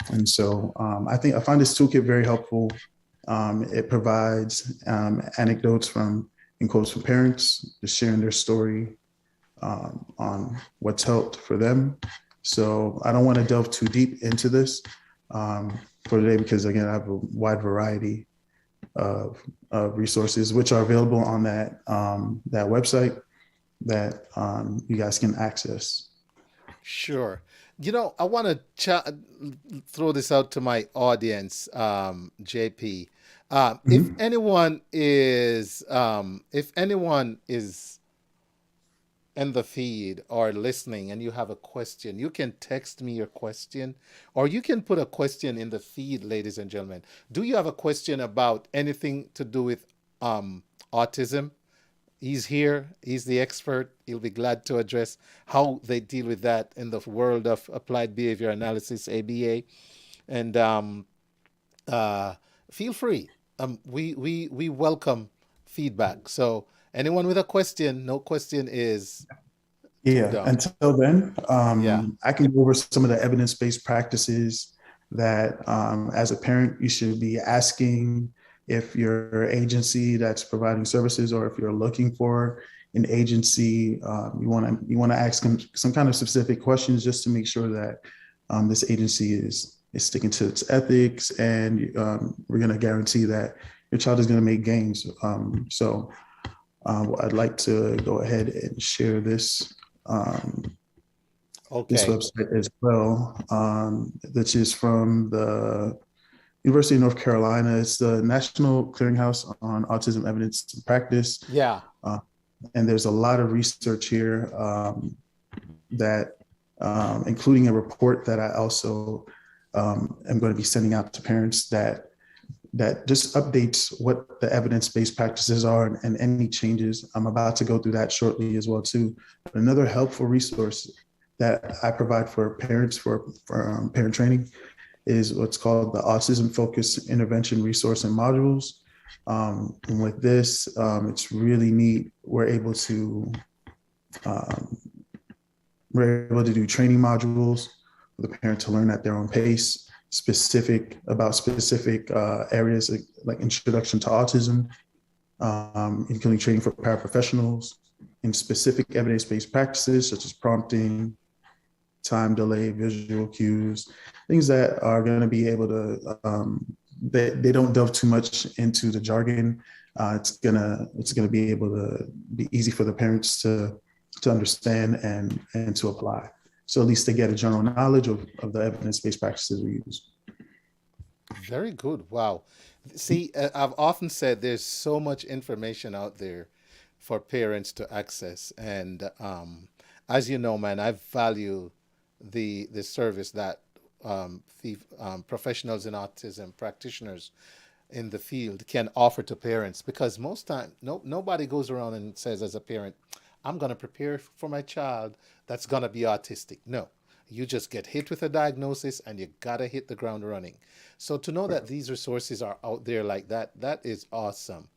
And so I find this toolkit very helpful. It provides anecdotes in quotes from parents, just sharing their story on what's helped for them. So I don't want to delve too deep into this for today, because again, I have a wide variety of resources which are available on that website that you guys can access. Sure. I want to throw this out to my audience, JP. If anyone is in the feed or listening and you have a question, you can text me your question, or you can put a question in the feed, ladies and gentlemen. Do you have a question about anything to do with autism? He's here. He's the expert. He'll be glad to address how they deal with that in the world of applied behavior analysis, ABA. And feel free. We welcome feedback. So anyone with a question, no question is dumb. Until then, I can go over some of the evidence-based practices that as a parent you should be asking if your agency that's providing services, or if you're looking for an agency, you want to ask them some kind of specific questions just to make sure that this agency is sticking to its ethics, and we're going to guarantee that your child is going to make gains. So I'd like to go ahead and share this this website as well, which is from the University of North Carolina. It's the National Clearinghouse on Autism Evidence and Practice. Yeah. And there's a lot of research here that, including a report that I also am going to be sending out to parents that just updates what the evidence-based practices are and any changes. I'm about to go through that shortly as well too. But another helpful resource that I provide for parents for parent training is what's called the Autism Focused Intervention Resource and Modules. And with this, it's really neat. We're able to do training modules for the parent to learn at their own pace, specific areas like introduction to autism, including training for paraprofessionals, and specific evidence-based practices such as prompting, time delay, visual cues, things that are going to be able to, they don't delve too much into the jargon. It's gonna be able to be easy for the parents to understand and to apply. So at least they get a general knowledge of the evidence-based practices we use. Very good. Wow. See, I've often said there's so much information out there for parents to access. And as you know, man, I value the service that professionals in autism, practitioners in the field can offer to parents, because most time nobody goes around and says as a parent, I'm going to prepare for my child that's going to be autistic. No, you just get hit with a diagnosis and you got to hit the ground running. So to know that these resources are out there like that, that is awesome.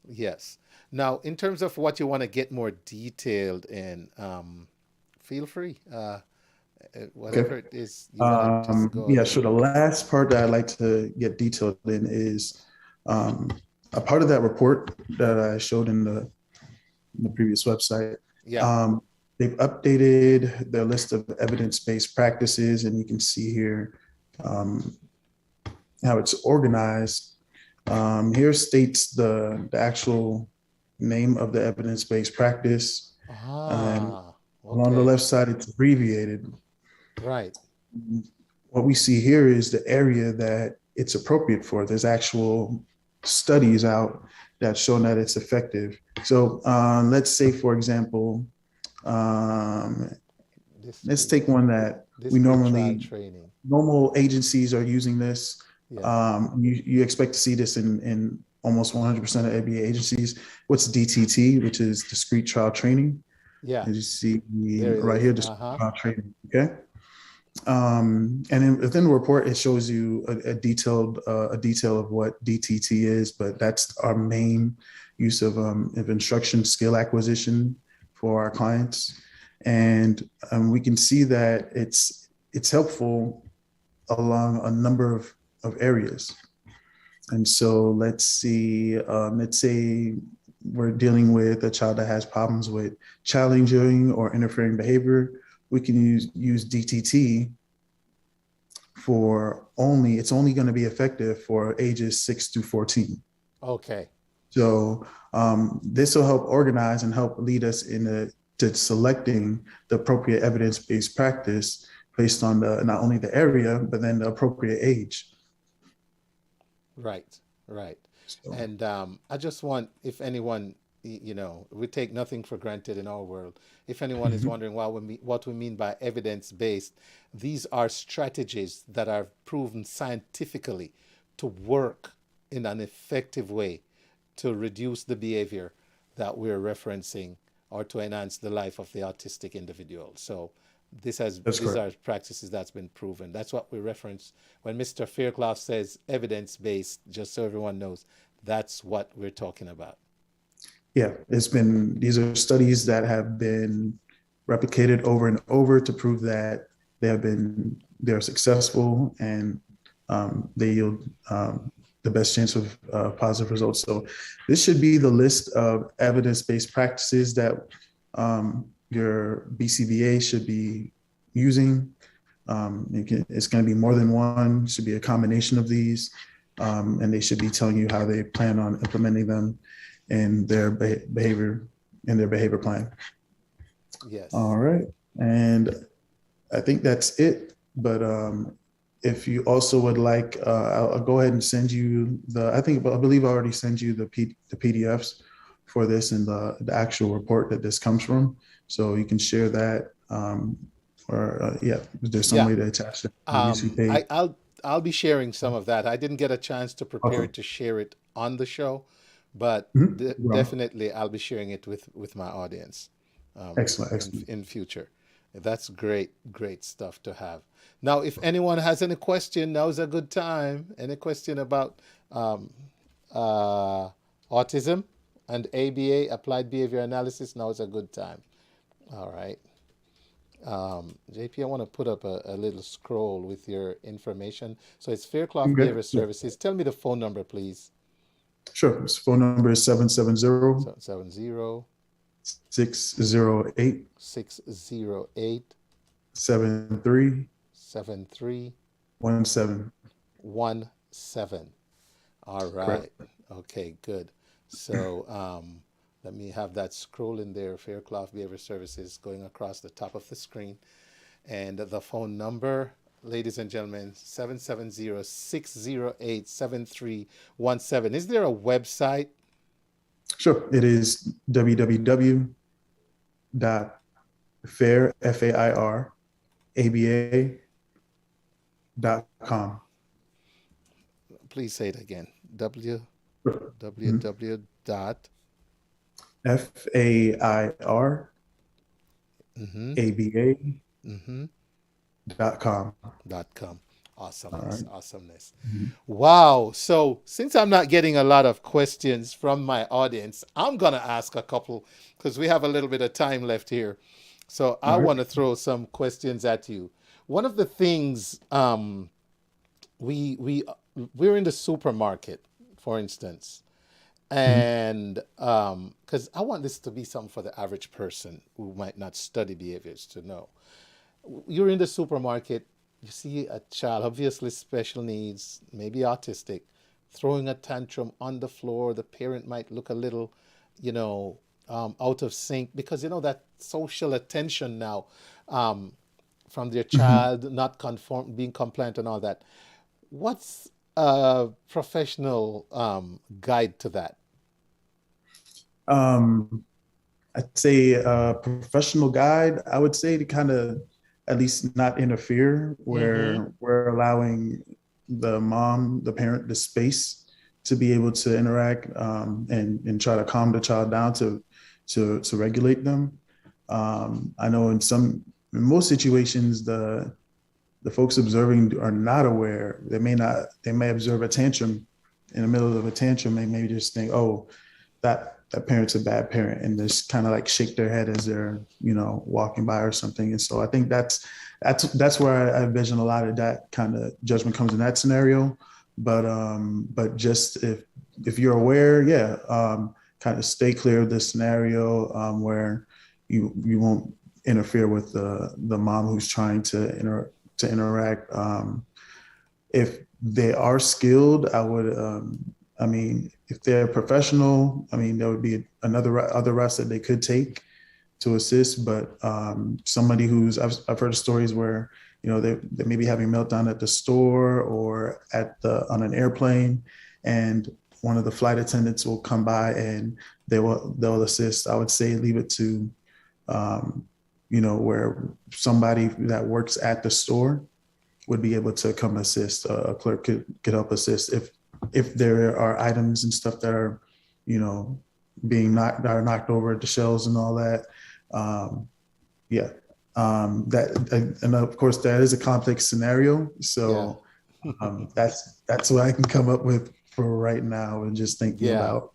Yes. Now, in terms of what you want to get more detailed in, feel free. Whatever it is. Sure. The last part that I'd like to get detailed in is a part of that report that I showed in the previous website. Yeah. They've updated their list of evidence-based practices, and you can see here how it's organized. Here states the actual name of the evidence-based practice. And on the left side, it's abbreviated. Right. what we see here is the area that it's appropriate for. There's actual studies out that show that it's effective. So let's say, for example, let's take one that we normally, normal agencies are using this. Yeah. You expect to see this in almost 100% of ABA agencies. What's DTT, which is discrete trial training? Yeah. As you see right here, discrete trial training. Okay. And within the report, it shows you a detail of what DTT is, but that's our main use of instruction skill acquisition for our clients. And we can see that it's helpful along a number of areas. And so let's say we're dealing with a child that has problems with challenging or interfering behavior. We can use DTT it's only going to be effective for ages 6 to 14. Okay. So this will help organize and help lead us to selecting the appropriate evidence-based practice based on not only the area, but then the appropriate age. Right. So. And I just want, if anyone, we take nothing for granted in our world. If anyone is wondering what we mean by evidence-based, these are strategies that are proven scientifically to work in an effective way to reduce the behavior that we're referencing or to enhance the life of the autistic individual. So these are practices that's been proven. That's what we reference when Mr. Fairclough says evidence-based, just so everyone knows, that's what we're talking about. Yeah, these are studies that have been replicated over and over to prove that they're successful and they yield the best chance of positive results. So this should be the list of evidence-based practices that your BCBA should be using. It's going to be more than one. It should be a combination of these, and they should be telling you how they plan on implementing them in their behavior plan. Yes. All right, and I think that's it. But if you also would like, I'll go ahead and send you I believe I already sent you the PDFs for this and the actual report that this comes from. So you can share that, there's some way to attach it. I'll be sharing some of that. I didn't get a chance to prepare it to share it on the show, but definitely I'll be sharing it with my audience. Excellent. In future. That's great stuff to have. Now, if anyone has any question, now's a good time. Any question about autism and ABA, applied behavior analysis, now is a good time. All right. JP, I want to put up a little scroll with your information. So it's Fairclough Behavior Services. Tell me the phone number, please. Sure. His phone number is 770 608 7317. All right. Correct. Okay, good. So let me have that scroll in there, Fairclough Behavior Services, going across the top of the screen. And the phone number, ladies and gentlemen, 770-608-7317. Is there a website? Sure. It is www.fairaba.com. Please say it again. www.fairaba.com. Awesomeness. Right. Awesomeness. Mm-hmm. Wow. So since I'm not getting a lot of questions from my audience, I'm going to ask a couple because we have a little bit of time left here. So I want to throw some questions at you. One of the things we're in the supermarket, for instance, and because I want this to be something for the average person who might not study behaviors to know. You're in the supermarket, you see a child, obviously special needs, maybe autistic, throwing a tantrum on the floor. The parent might look a little, out of sync because, that social attention now from their child not being compliant and all that. What's a professional guide to that? I'd say a professional guide, I would say, to kind of at least not interfere, where we're allowing the parent, the space to be able to interact and try to calm the child down to regulate them. I know in most situations, the folks observing are not aware. They may observe a tantrum in the middle of a tantrum. They may just think, oh, that parent's a bad parent, and just kind of like shake their head as they're, walking by or something. And so I think that's where I envision a lot of that kind of judgment comes in that scenario. But just if you're aware, kind of stay clear of this scenario where you won't interfere with the mom who's trying to interact. If they are skilled, I would, if they're professional, there would be other routes that they could take to assist. But somebody I've heard of stories where, they may be having meltdown at the store or on an airplane, and one of the flight attendants will come by and they'll assist. I would say leave it to, where somebody that works at the store would be able to come assist. A clerk could help assist if there are items and stuff that are, being knocked over at the shelves and all that. And of course that is a complex scenario. So that's what I can come up with for right now, and just thinking about.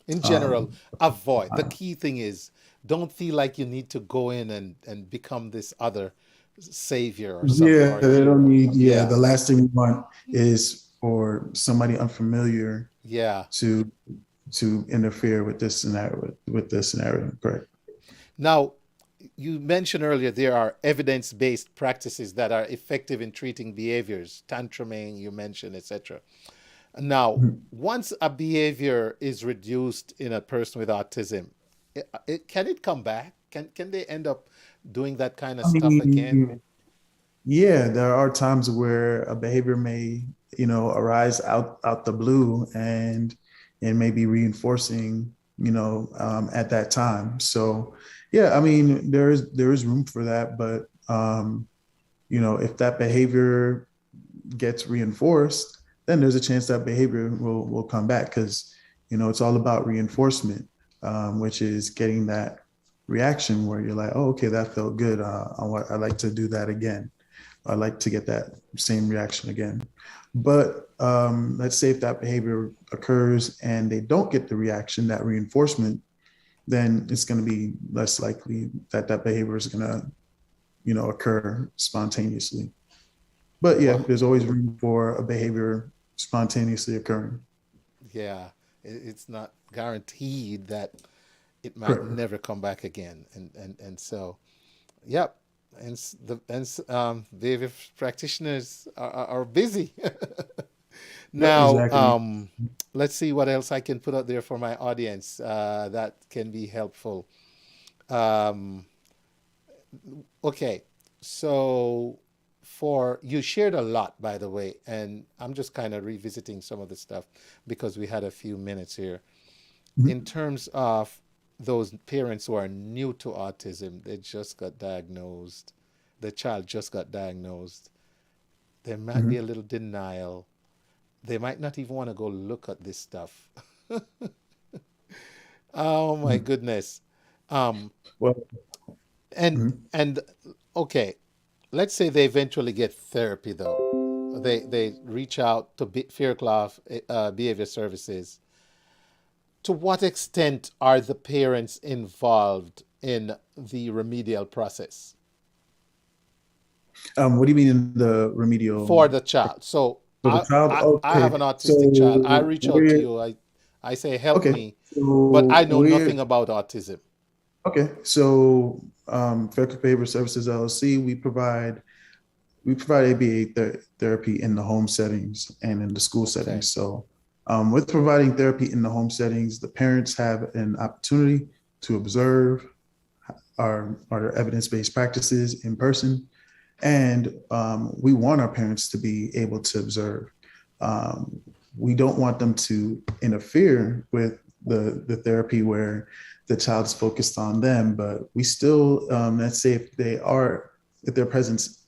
In general, avoid. The key thing is, don't feel like you need to go in and become this other savior or something. Yeah, they don't need. Yeah, the last thing we want is for somebody unfamiliar. To interfere with this scenario. Correct. Now, you mentioned earlier there are evidence-based practices that are effective in treating behaviors, tantruming, you mentioned, etc. Now, once a behavior is reduced in a person with autism, can it come back? Can they end up doing that kind of stuff again? Yeah, there are times where a behavior may, arise out the blue and may be reinforcing, at that time. So, there is room for that, but if that behavior gets reinforced, then there's a chance that behavior will come back, because, it's all about reinforcement, which is getting that reaction where you're like, oh, okay, that felt good. I'd like to do that again. I'd like to get that same reaction again. But let's say if that behavior occurs and they don't get the reaction, that reinforcement, then it's going to be less likely that behavior is going to, occur spontaneously. But there's always room for a behavior spontaneously occurring. Yeah, it's not guaranteed that it might never come back again. And so, yep. And behavior practitioners are busy. Now, exactly. Let's see what else I can put out there for my audience that can be helpful. Okay, so you shared a lot, by the way, and I'm just kind of revisiting some of the stuff because we had a few minutes here. In terms of those parents who are new to autism, they just got diagnosed, the child just got diagnosed, there might be a little denial. They might not even want to go look at this stuff. Oh my goodness. Okay, let's say they eventually get therapy though. They reach out to Fairclough Behavior Services. To what extent are the parents involved in the remedial process? What do you mean in the remedial? For the child. So I have an autistic child. I reach out to you. I say, help me, but I know nothing about autism. Okay. So Fairclough Behavior Services, LLC, we provide ABA therapy in the home settings and in the school settings. So with providing therapy in the home settings, the parents have an opportunity to observe our evidence-based practices in person And we want our parents to be able to observe. We don't want them to interfere with the therapy where the child is focused on them, but we still, let's say if their presence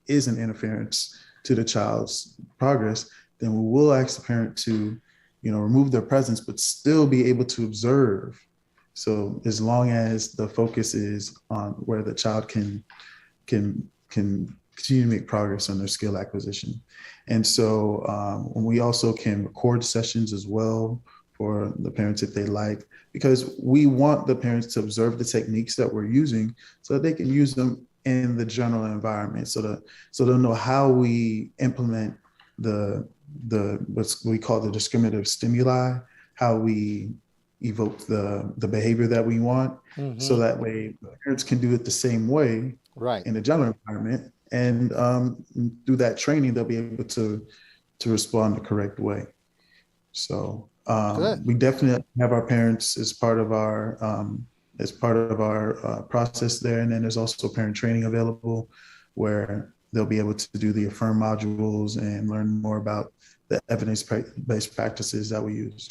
is an interference to the child's progress, then we will ask the parent to, remove their presence, but still be able to observe. So as long as the focus is on where the child can continue to make progress on their skill acquisition. And so we also can record sessions as well for the parents if they like, because we want the parents to observe the techniques that we're using so that they can use them in the general environment, so they'll know how we implement the what we call the discriminative stimuli, how we evoke the behavior that we want, so that way parents can do it the same way in the general environment, and through that training they'll be able to respond the correct way. So we definitely have our parents as part of our process there, and then there's also parent training available where they'll be able to do the Affirm modules and learn more about the evidence-based practices that we use.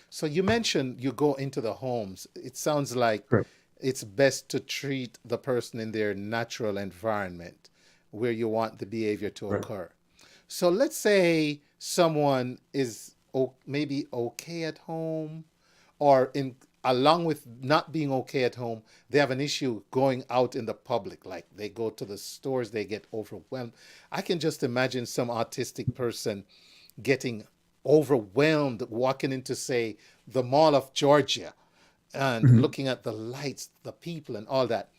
So you mentioned you go into the homes. It sounds like it's best to treat the person in their natural environment where you want the behavior to occur. So let's say someone is maybe okay at home, or along with not being okay at home, they have an issue going out in the public, like they go to the stores, they get overwhelmed. I can just imagine some autistic person getting overwhelmed walking into, say, the Mall of Georgia and looking at the lights, the people and all that.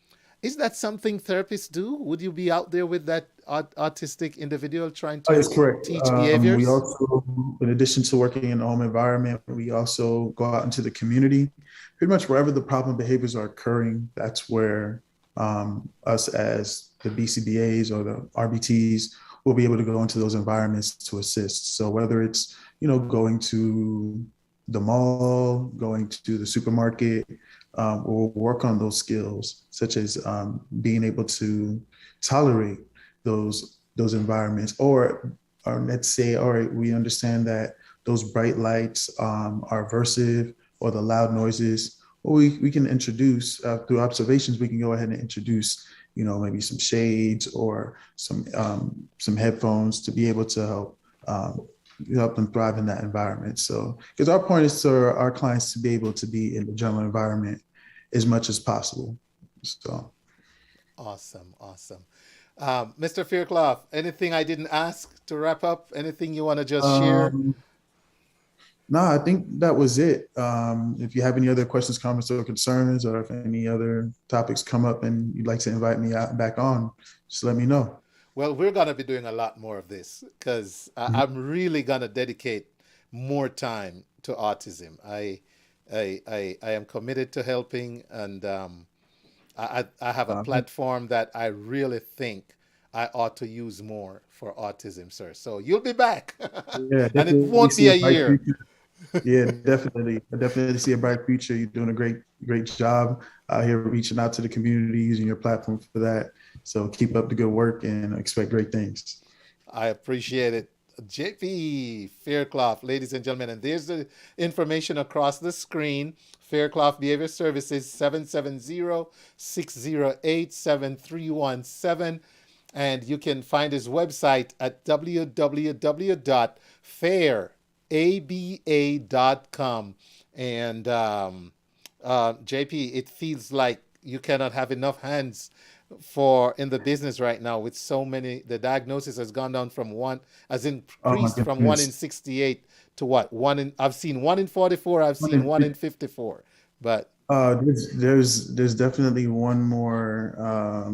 Is that something therapists do? Would you be out there with that autistic individual trying to teach behaviors? We also, in addition to working in the home environment, we also go out into the community. Pretty much wherever the problem behaviors are occurring, that's where us as the BCBAs or the RBTs will be able to go into those environments to assist. So whether it's, going to the mall, going to the supermarket, we'll work on those skills, such as being able to tolerate those environments, or let's say, all right, we understand that those bright lights are aversive, or the loud noises. Well, we can introduce through observations. We can go ahead and introduce, maybe some shades or some headphones to be able to help them thrive in that environment. So, because our point is for our clients to be able to be in the general environment as much as possible. So, awesome. Mr. Fairclough, anything I didn't ask to wrap up? Anything you want to just share? No, I think that was it. If you have any other questions, comments, or concerns, or if any other topics come up and you'd like to invite me back on, just let me know. Well, we're going to be doing a lot more of this because I'm really going to dedicate more time to autism. I am committed to helping, and I have a platform that I really think I ought to use more for autism, sir. So you'll be back. Yeah, and it won't be a year. Yeah, definitely. I definitely see a bright future. You're doing a great job out here reaching out to the community, using your platform for that. So keep up the good work and expect great things. I appreciate it. JP Fairclough, ladies and gentlemen, and there's the information across the screen. Fairclough Behavior Services, 770-608-7317. And you can find his website at www.fairaba.com. And JP, it feels like you cannot have enough hands in the business right now with so many. The diagnosis has gone down from one, has increased from 1 in 68 to what? I've seen 1 in 44. I've seen 1 in 54. But there's definitely one more.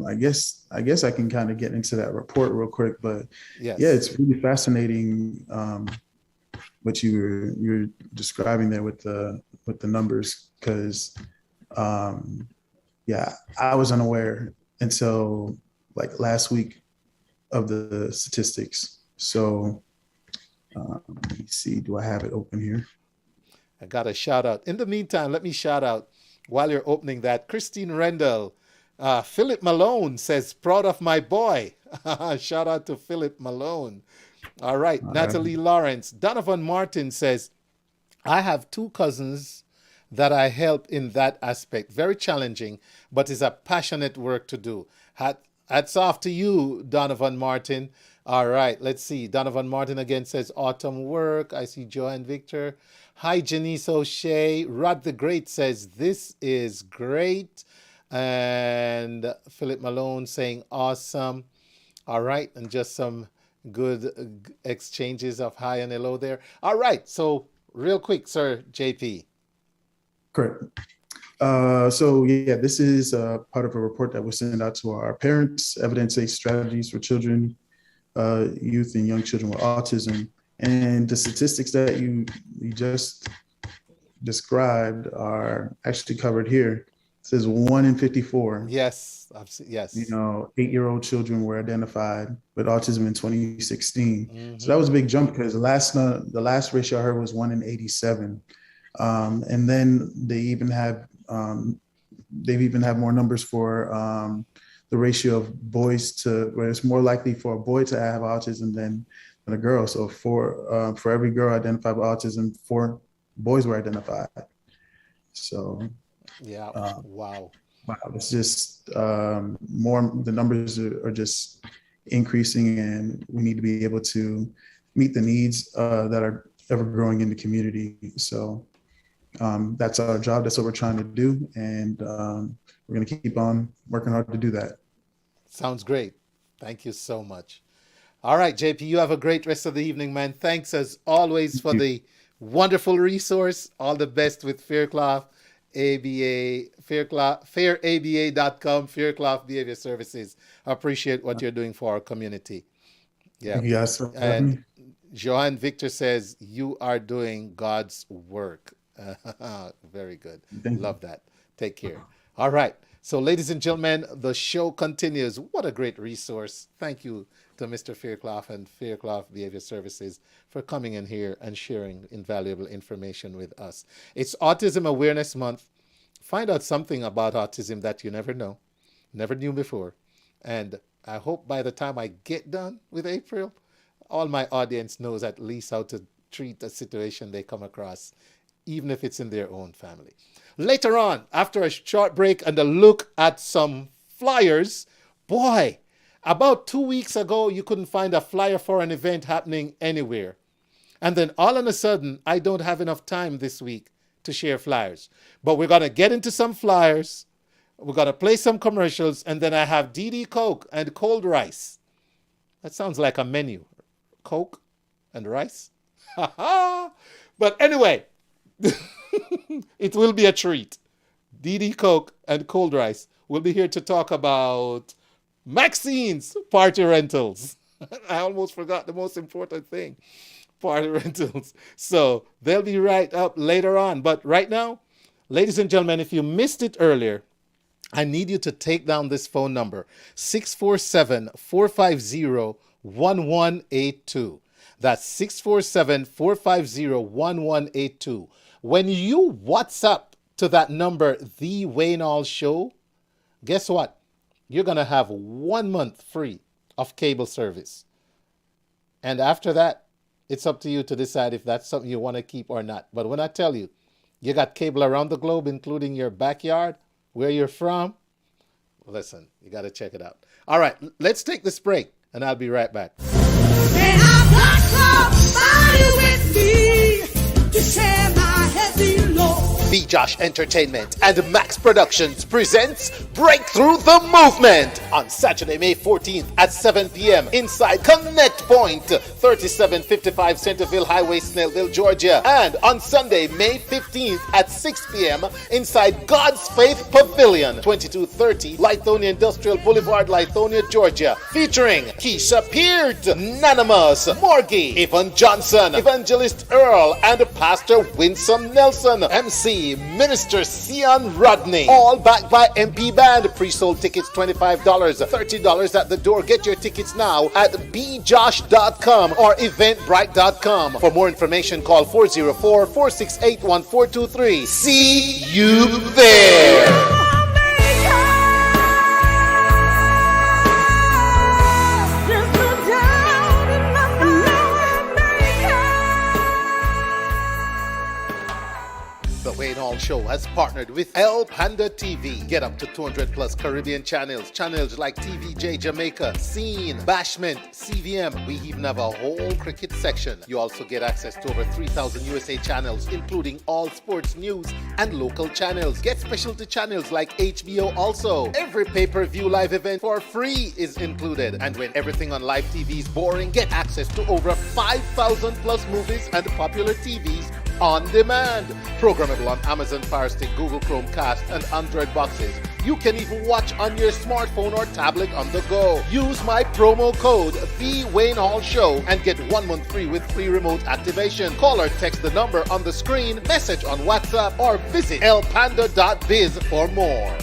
I guess I can kind of get into that report real quick, but yeah, it's really fascinating what you're describing there with the numbers, because I was unaware until like last week of the statistics. So let me see, do I have it open here? I got a shout out. In the meantime, let me shout out while you're opening that, Christine Rendell Philip Malone says, proud of my boy. Shout out to Philip Malone. All right. Natalie Lawrence. Donovan Martin says, I have 2 cousins that I help in that aspect. Very challenging, but it's a passionate work to do. Hats off to you, Donovan Martin. All right, let's see. Donovan Martin again says, autumn work. I see Joanne Victor. Hi, Janice O'Shea. Rod the Great says, this is great. And Philip Malone saying, awesome. All right, and just some good exchanges of hi and hello there. All right, so real quick, sir, JP. Correct. So yeah, this is part of a report that was sent out to our parents, evidence-based strategies for children, youth and young children with autism. And the statistics that you just described are actually covered here. It says 1 in 54. Yes, yes. 8-year-old children were identified with autism in 2016. Mm-hmm. So that was a big jump because the last ratio I heard was 1 in 87. And then they've even had more numbers for the ratio of boys to where it's more likely for a boy to have autism than a girl. So for every girl identified with autism, 4 boys were identified. So yeah, wow. It's just more. The numbers are just increasing, and we need to be able to meet the needs that are ever growing in the community. So that's our job. That's what we're trying to do, and we're going to keep on working hard to do that. Sounds great. Thank you so much. All right, JP, you have a great rest of the evening, man. Thanks as always for the wonderful resource. All the best with Fairclough ABA, fairaba.com, Fairclough Behavior Services. I appreciate what you're doing for our community. Yeah. Yes. And Joanne Victor says, you are doing God's work. Very good. Love that. Take care. All right. So, ladies and gentlemen, the show continues. What a great resource. Thank you to Mr. Fairclough and Fairclough Behavior Services for coming in here and sharing invaluable information with us. It's Autism Awareness Month. Find out something about autism that you never knew before. And I hope by the time I get done with April, all my audience knows at least how to treat a situation they come across, even if it's in their own family. Later on, after a short break and a look at some flyers, boy, about 2 weeks ago, you couldn't find a flyer for an event happening anywhere. And then all of a sudden, I don't have enough time this week to share flyers. But we're going to get into some flyers. We're going to play some commercials. And then I have Deedee Coke and cold rice. That sounds like a menu. Coke and rice. But anyway, it will be a treat. Deedee Coke and cold rice. We'll be here to talk about Maxine's Party Rentals. I almost forgot the most important thing. Party Rentals. So they'll be right up later on. But right now, ladies and gentlemen, if you missed it earlier, I need you to take down this phone number, 647-450-1182. That's 647-450-1182. When you WhatsApp to that number, The Wayne Hall Show, guess what? You're going to have 1 month free of cable service. And after that, it's up to you to decide if that's something you want to keep or not. But when I tell you, you got cable around the globe, including your backyard, where you're from, listen, you got to check it out. All right, let's take this break, and I'll be right back. May I got somebody with me to share my heavy load. B. Josh Entertainment and Max Productions presents Breakthrough the Movement on Saturday, May 14th at 7 p.m. inside Connect Point, 3755 Centerville Highway, Snellville, Georgia. And on Sunday, May 15th at 6 p.m. inside God's Faith Pavilion, 2230 Lithonia Industrial Boulevard, Lithonia, Georgia. Featuring Keisha Peart, Nanamas, Morgie, Yvonne Johnson, Evangelist Earl, and Pastor Winsome Nelson. MC Minister Sion Rodney. All backed by MP Band. Pre-sold tickets $25, $30 at the door. Get your tickets now at bjosh.com or eventbrite.com. For more information, call 404-468-1423. See you there. Wayne Hall Show has partnered with El Panda TV. Get up to 200 plus Caribbean channels. Channels like TVJ Jamaica, Scene, Bashment, CVM. We even have a whole cricket section. You also get access to over 3,000 USA channels, including all sports news and local channels. Get specialty channels like HBO also. Every pay-per-view live event for free is included. And when everything on live TV is boring, get access to over 5,000 plus movies and popular TVs on demand. Programmable on Amazon Fire Stick, Google Chromecast, and Android boxes. You can even watch on your smartphone or tablet on the go. Use my promo code TheWayneHallShow and get 1 month free with free remote activation. Call or text the number on the screen, message on WhatsApp, or visit elpanda.biz for more.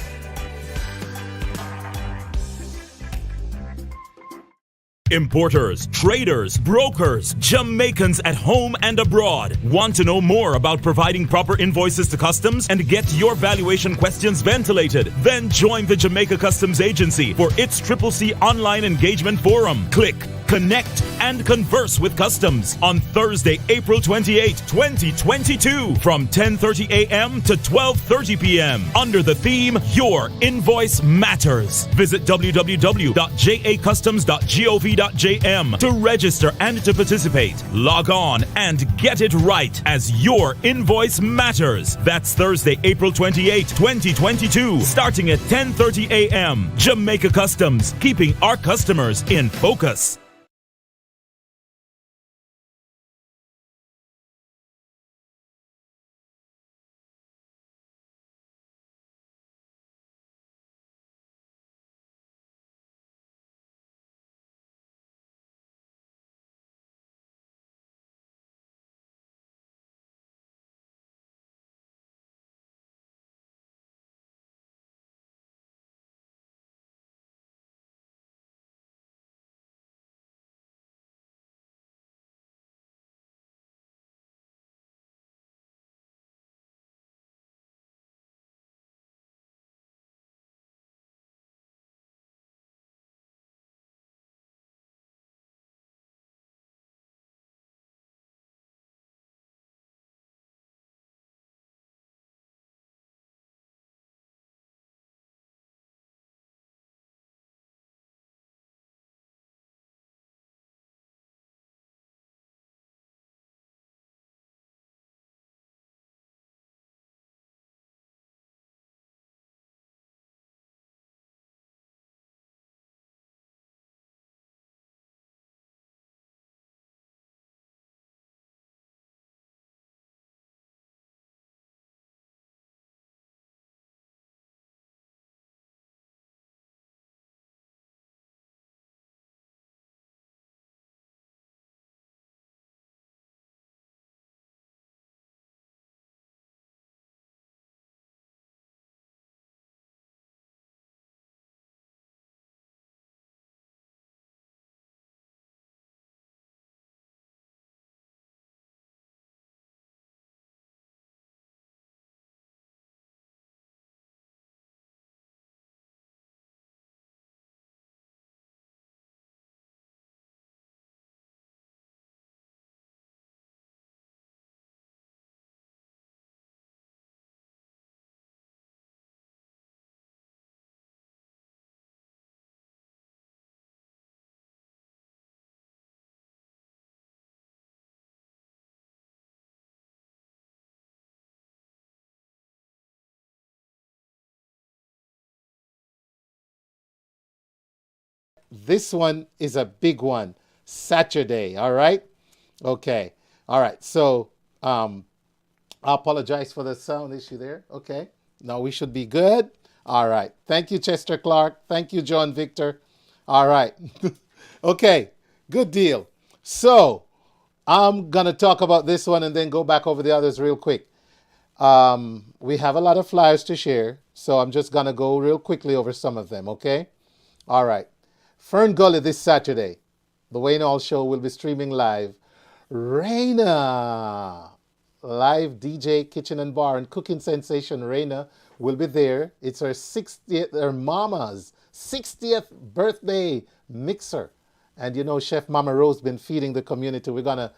Importers, traders, brokers, Jamaicans at home and abroad. Want to know more about providing proper invoices to customs and get your valuation questions ventilated? Then join the Jamaica Customs Agency for its CCC online engagement forum. Click, connect, and converse with customs on Thursday, April 28, 2022 from 10:30 a.m. to 12:30 p.m. under the theme Your Invoice Matters. Visit www.jacustoms.gov.jm to register and to participate. Log on and get it right as Your Invoice Matters. That's Thursday, April 28, 2022 starting at 10:30 a.m. Jamaica Customs, keeping our customers in focus. This one is a big one. Saturday, all right? Okay. All right. So I apologize for the sound issue there. Okay. Now we should be good. All right. Thank you, Chester Clark. Thank you, John Victor. All right. Okay. Good deal. So I'm going to talk about this one and then go back over the others real quick. We have a lot of flyers to share, so I'm just going to go real quickly over some of them, okay? All right. Fern Gully this Saturday. The Wayne Hall Show will be streaming live. Raina, live DJ, kitchen and bar, and cooking sensation Raina will be there. It's her 60th, her mama's 60th birthday mixer. And you know, Chef Mama Rose been feeding the community. We're going to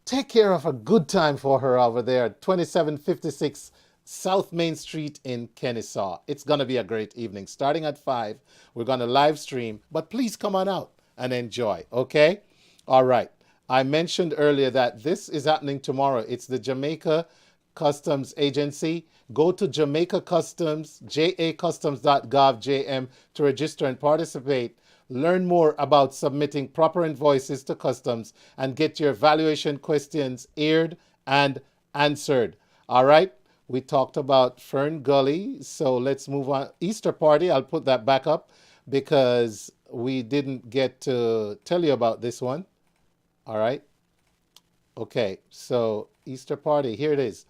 Take care of a good time for her over there at 2756 South Main Street in Kennesaw. It's going to be a great evening. Starting at 5, we're going to live stream, but please come on out and enjoy, okay? All right. I mentioned earlier that this is happening tomorrow. It's the Jamaica Customs Agency. Go to Jamaica Customs, jacustoms.gov, JM, to register and participate. Learn more about submitting proper invoices to customs and get your valuation questions aired and answered. All right. We talked about Fern Gully, so let's move on. Easter party, I'll put that back up because we didn't get to tell you about this one. All right. Okay, so Easter party, here it is.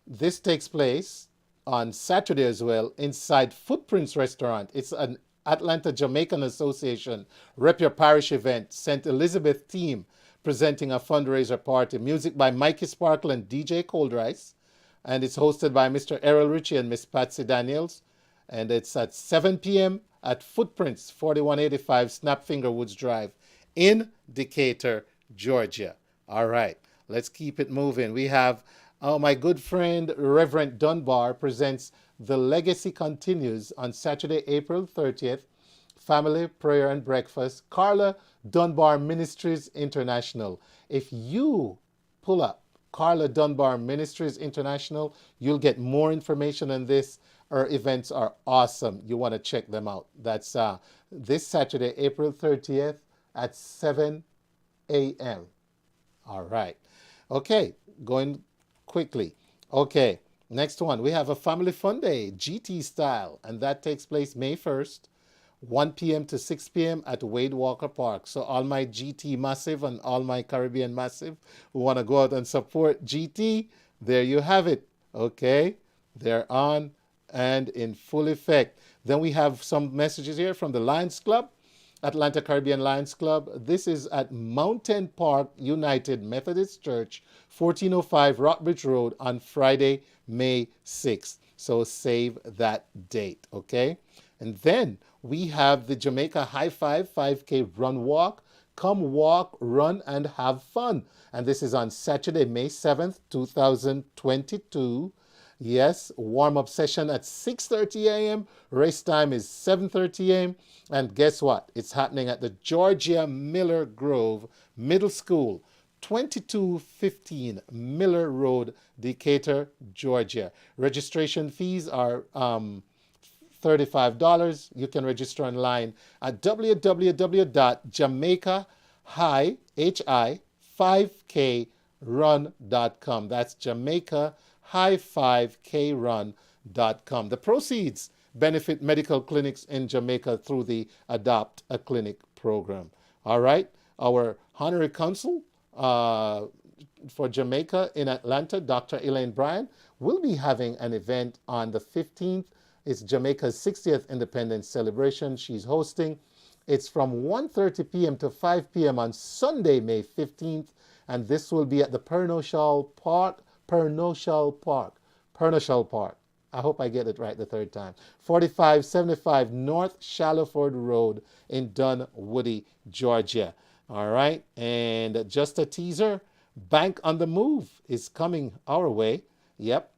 This takes place on Saturday as well inside Footprints Restaurant. It's an Atlanta Jamaican Association Rep Your Parish event. St. Elizabeth team presenting a fundraiser party. Music by Mikey Sparkle and DJ Coldrice. And it's hosted by Mr. Errol Ritchie and Miss Patsy Daniels. And it's at 7 p.m. at Footprints, 4185 Snapfinger Woods Drive in Decatur, Georgia. All right, let's keep it moving. We have my good friend Reverend Dunbar presents The Legacy Continues on Saturday, April 30th. Family, prayer, and breakfast. Carla Dunbar Ministries International. If you pull up Carla Dunbar Ministries International, you'll get more information on this. Our events are awesome. You want to check them out. That's this Saturday, April 30th at 7 a.m. All right. Okay, going quickly. Okay, next one. We have a family fun day, GT style, and that takes place May 1st, 1 p.m. to 6 p.m. at Wade Walker Park. So all my GT Massive and all my Caribbean Massive who want to go out and support GT, there you have it. Okay, they're on and in full effect. Then we have some messages here from the Lions Club, Atlanta Caribbean Lions Club. This is at Mountain Park United Methodist Church, 1405 Rockbridge Road on Friday, May 6th. So save that date, okay? And then we have the Jamaica High Five 5K Run Walk. Come walk, run, and have fun. And this is on Saturday, May 7th, 2022. Yes, warm-up session at 6:30 a.m. Race time is 7:30 a.m. And guess what? It's happening at the Georgia Miller Grove Middle School, 2215 Miller Road, Decatur, Georgia. Registration fees are $35. You can register online at www.jamaica5krun.com. That's Jamaica5krun.com. The proceeds benefit medical clinics in Jamaica through the Adopt a Clinic program. All right. Our honorary consul for Jamaica in Atlanta, Dr. Elaine Bryan, will be having an event on the 15th. It's Jamaica's 60th Independence Celebration. She's hosting. It's from 1:30 p.m. to 5 p.m. on Sunday, May 15th. And this will be at the Pernicial Park. I hope I get it right the third time. 4575 North Shallowford Road in Dunwoody, Georgia. All right. And just a teaser, Bank on the Move is coming our way. Yep.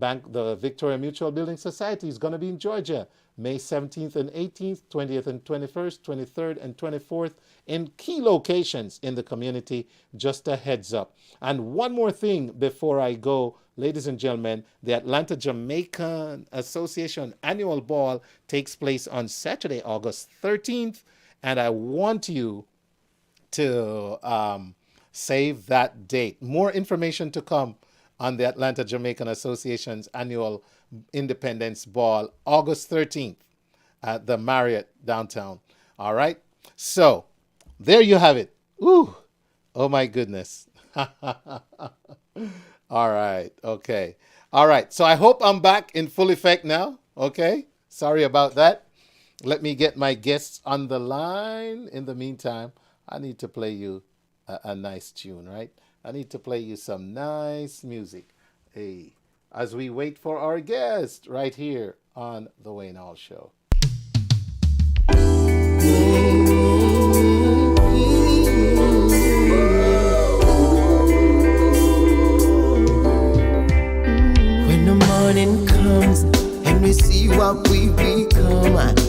The Victoria Mutual Building Society is going to be in Georgia, May 17th and 18th, 20th and 21st, 23rd and 24th in key locations in the community. Just a heads up. And one more thing before I go, ladies and gentlemen, the Atlanta Jamaican Association annual ball takes place on Saturday, August 13th. And I want you to save that date. More information to come on the Atlanta Jamaican Association's annual Independence Ball, August 13th at the Marriott downtown. All right. So there you have it. Ooh. Oh my goodness. All right. Okay. All right. So I hope I'm back in full effect now. Okay. Sorry about that. Let me get my guests on the line. In the meantime, I need to play you a nice tune, right? I need to play you some nice music. Hey, as we wait for our guest right here on The Wayne Hall Show.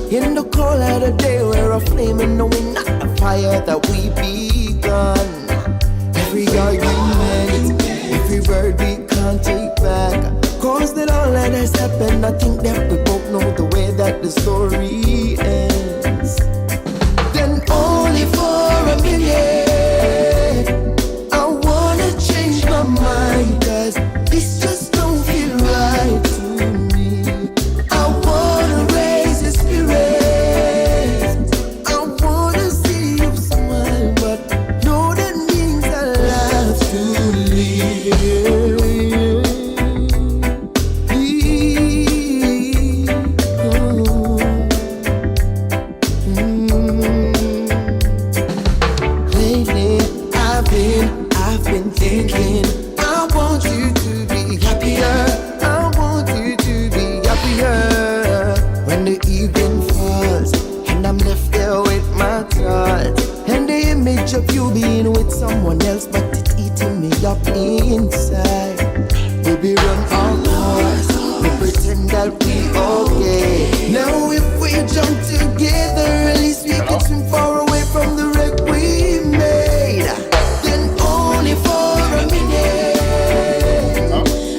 In the cold of the day, we're a flame in the wind, not the fire that we begun. Every argument, every word we can't take back. Cause that all that has happened, I think that we both know the way that the story ends. Then only for a minute, I wanna change my mind, cause this just don't feel right to me. I wanna raise your spirit, I wanna see you smile, but no, that means I have to leave. Lately, I've been thinking, I want you to be happier. I want you to be happier. When the evening falls and I'm left there with my thoughts, and the image of you being with someone else, but it's eating me up inside. Baby, run our course, we pretend that we okay. Now if we jump together, at least we can swim far away from the wreck we made. Then only for a minute,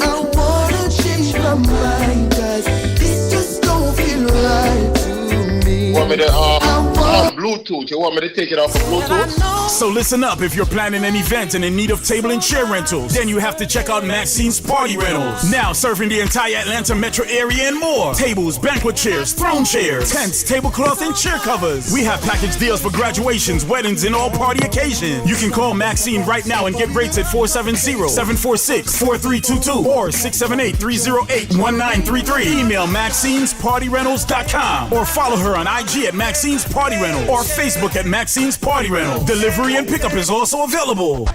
I wanna change my mind, cause this just don't feel right to me. Want me to on Bluetooth? You want me to take it off of Bluetooth? So listen up, if you're planning an event and in need of table and chair rentals, then you have to check out Maxine's Party Rentals. Now serving the entire Atlanta metro area and more. Tables, banquet chairs, throne chairs, tents, tablecloth, and chair covers. We have package deals for graduations, weddings, and all party occasions. You can call Maxine right now and get rates at 470-746-4322 or 678-308-1933. Email maxinespartyrentals.com or follow her on IG at Maxine's Party Rental or Facebook at Maxine's Party Rental. Delivery and pickup is also available.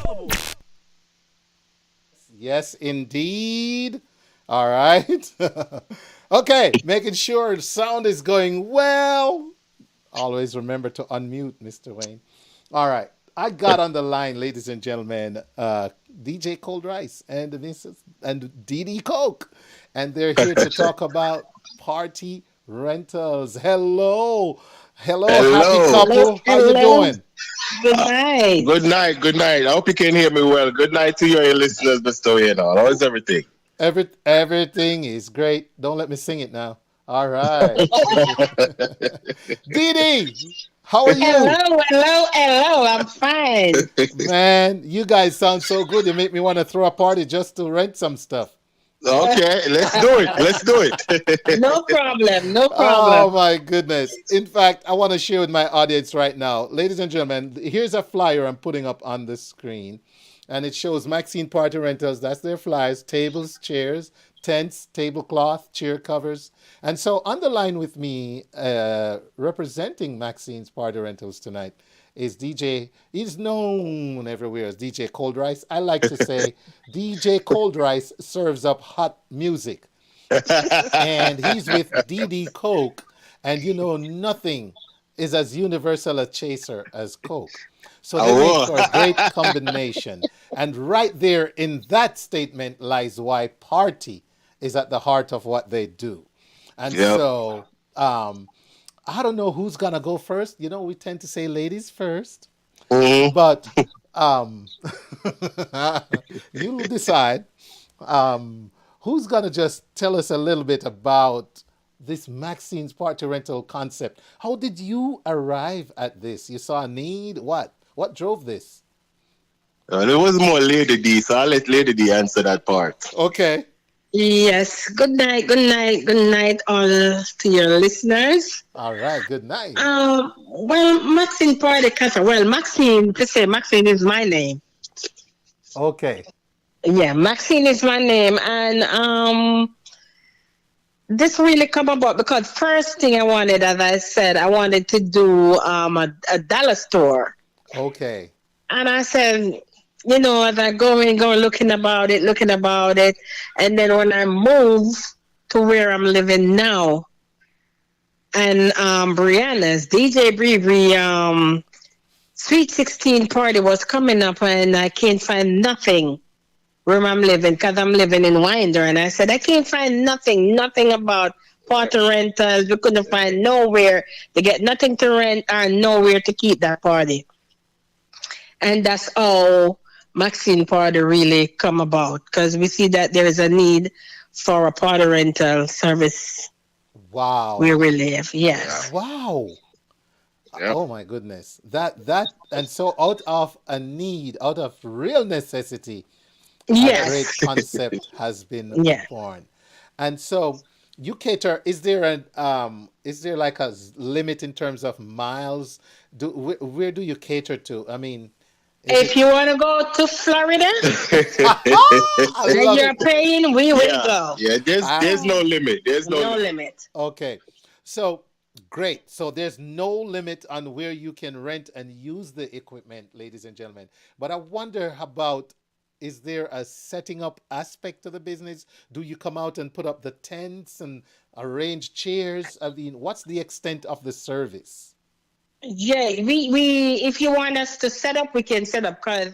Yes, indeed. All right. Okay, making sure the sound is going well. Always remember to unmute, Mr. Wayne. All right. I got on the line, ladies and gentlemen, DJ Cold Rice and Deedee Coke. And they're here to talk about party rentals. Hello. Happy couple. How you doing? Good night. Good night. Good night. I hope you can hear me well. Good night to your listeners, Mr. Wayne. How is everything? Everything is great. Don't let me sing it now. All right. Deedee, how are you? Hello. I'm fine. Man, you guys sound so good. You make me want to throw a party just to rent some stuff. Okay, let's do it. No problem. Oh my goodness. In fact, I want to share with my audience right now. Ladies and gentlemen, here's a flyer I'm putting up on the screen. And it shows Maxine Party Rentals. That's their flyers. Tables, chairs, tents, tablecloth, chair covers. And so on the line with me, representing Maxine's Party Rentals tonight, is DJ. He's known everywhere as DJ Cold Rice. I like to say DJ Cold Rice serves up hot music. And he's with Deedee Coke. And you know, nothing is as universal a chaser as Coke. So they make for a great combination. And right there in that statement lies why party is at the heart of what they do. And so I don't know who's gonna go first. You know, we tend to say ladies first, but you decide. Who's gonna just tell us a little bit about this Maxine's Party Rental concept? How did you arrive at this? You saw a need. What drove this? It was more Lady D, so I'll let Lady D answer that part. Okay. Yes. Good night, all to your listeners. All right. Good night. Well, Maxine Party Rentals. Well, Maxine is my name. Okay. Yeah, Maxine is my name, and this really come about because first thing I wanted, as I said, I wanted to do a dollar store. Okay. And I said, you know, as I go looking about it, and then when I move to where I'm living now, and Brianna's DJ Bree Sweet 16 party was coming up, and I can't find nothing where I'm living, because I'm living in Winder, and I said I can't find nothing about party rentals. We couldn't find nowhere to get nothing to rent and nowhere to keep that party. And that's how Maxine Party really come about, because we see that there is a need for a party rental service. Wow. Where we live, yes. Wow. Yep. Oh my goodness. That and so out of a need, out of real necessity, a great Yes. concept has been Yeah. born. And so you cater, is there like a limit in terms of miles? Where do you cater to? I mean, is If you want to go to Florida I and love you're it. paying, we will Yeah, go. yeah. There's no limit. There's no No limit. limit. Okay. So great. So there's no limit on where you can rent and use the equipment, ladies and gentlemen. But I wonder about, is there a setting up aspect to the business? Do you come out and put up the tents and arrange chairs? I mean, what's the extent of the service? Yeah, we if you want us to set up, we can set up, because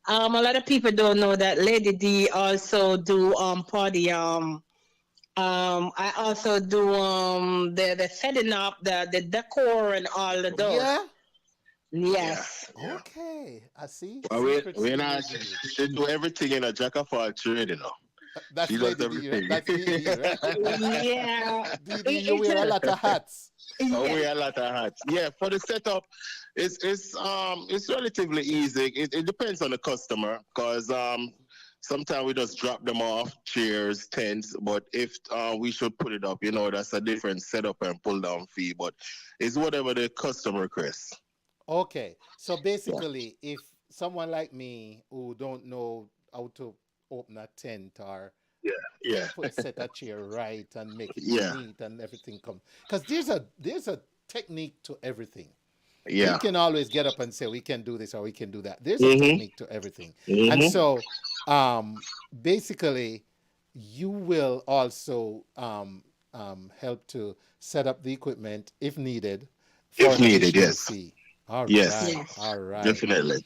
a lot of people don't know that Lady D also do party I also do the setting up, the decor and all of those. Yeah. Yes. Okay. I see. Well, Secrets we're to not. Lady D. She do everything in a jack of all trade, you know. That's She does Lady D, right? everything. That's Dee, right? Yeah. Dee, you wear a lot of hats. Oh, we Yeah. a lot of hats. Yeah, for the setup, it's relatively easy. It depends on the customer, because sometimes we just drop them off, chairs, tents. But if we should put it up, that's a different setup and pull down fee. But it's whatever the customer requests. Okay. So basically, if someone like me who don't know how to open a tent or Yeah, set a chair right and make it yeah, neat and everything come, because there's a technique to everything. You yeah. can always get up and say we can do this or we can do that. There's a Mhm, technique to everything. And mhm. so basically you will also help to set up the equipment if needed for If an needed, additional yes, fee. All yes, right. Yes. All right. definitely.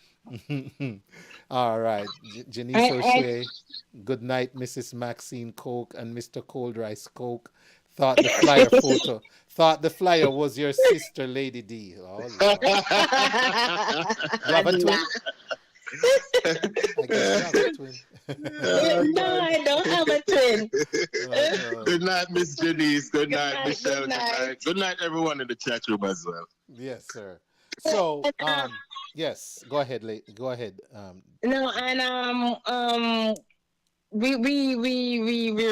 All right. Janice I O'Shea, good night, Mrs. Maxine Coke and Mr. Cold Rice Coke. Thought the flyer was your sister, Lady D. Oh, Lord. You have a twin? I guess you have a twin. No, I don't have a twin. Oh, Good night, Miss Janice. Good night, night, Michelle. good Good night. night. Good night, everyone in the chat room as well. yes, sir. So, yes, go ahead, go ahead. No, and we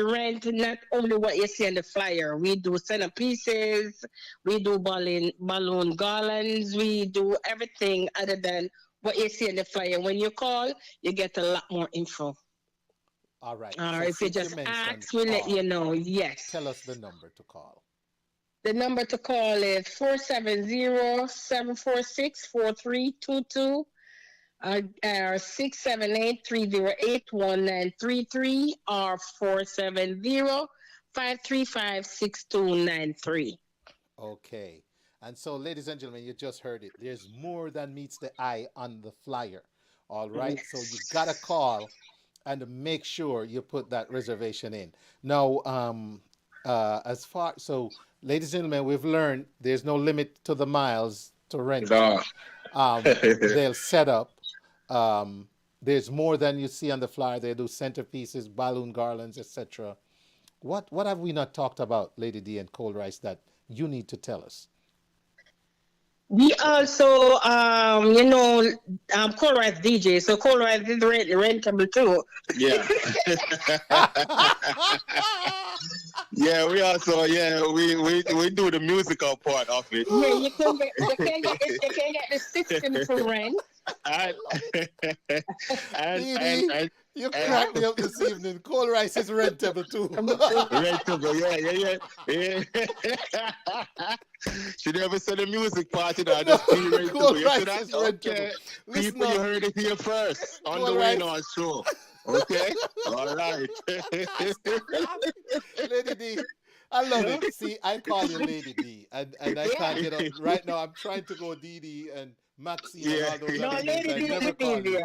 rent not only what you see on the flyer. We do centerpieces, we do balloon garlands, we do everything other than what you see on the flyer. When you call, you get a lot more info. All right. Or So if you since just mentioned ask, we'll let call, you know. Yes. tell us the number to call. The number to call is 470-746-4322 or 678-308-1933 or 470-535-6293. Okay. And so, ladies and gentlemen, you just heard it. There's more than meets the eye on the flyer. All right. So you gotta call and make sure you put that reservation in. Now, ladies and gentlemen, we've learned there's no limit to the miles to rent. No. They'll set up. There's more than you see on the flyer. They do centerpieces, balloon garlands, etc. What have we not talked about, Lady D and Cold Rice, that you need to tell us? We also, Cold Rice DJ. So Cold Rice is rentable too. Yeah. Yeah, we also we do the musical part of it. Yeah, you can get the system for rent. And Dee, you cracked me up this evening. Cold Rice is rentable too. rentable, yeah. She never said a music party that just be rentable. Cold You Rice see that? is Okay. rentable. Listen People, you up. heard it here first on Cold the Rice. Way On show. Okay? All right. Lady D, I love it. See, I call you Lady D, and I can't get up. Right now, I'm trying to go Deedee and Maxine and all those No, other names. I never call you. Deedee.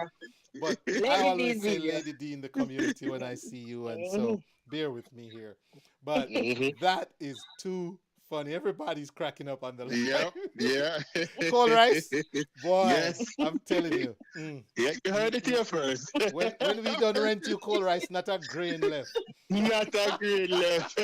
But Lady I always say Deedee. Lady D in the community when I see you, and so bear with me here. But Mhm. that is too funny. Everybody's cracking up on the line. Yeah, yeah. Cold rice, boy. Yes. I'm telling you. Yeah, you heard it here first. When we done rent you cold rice, not a grain left. Not a green left.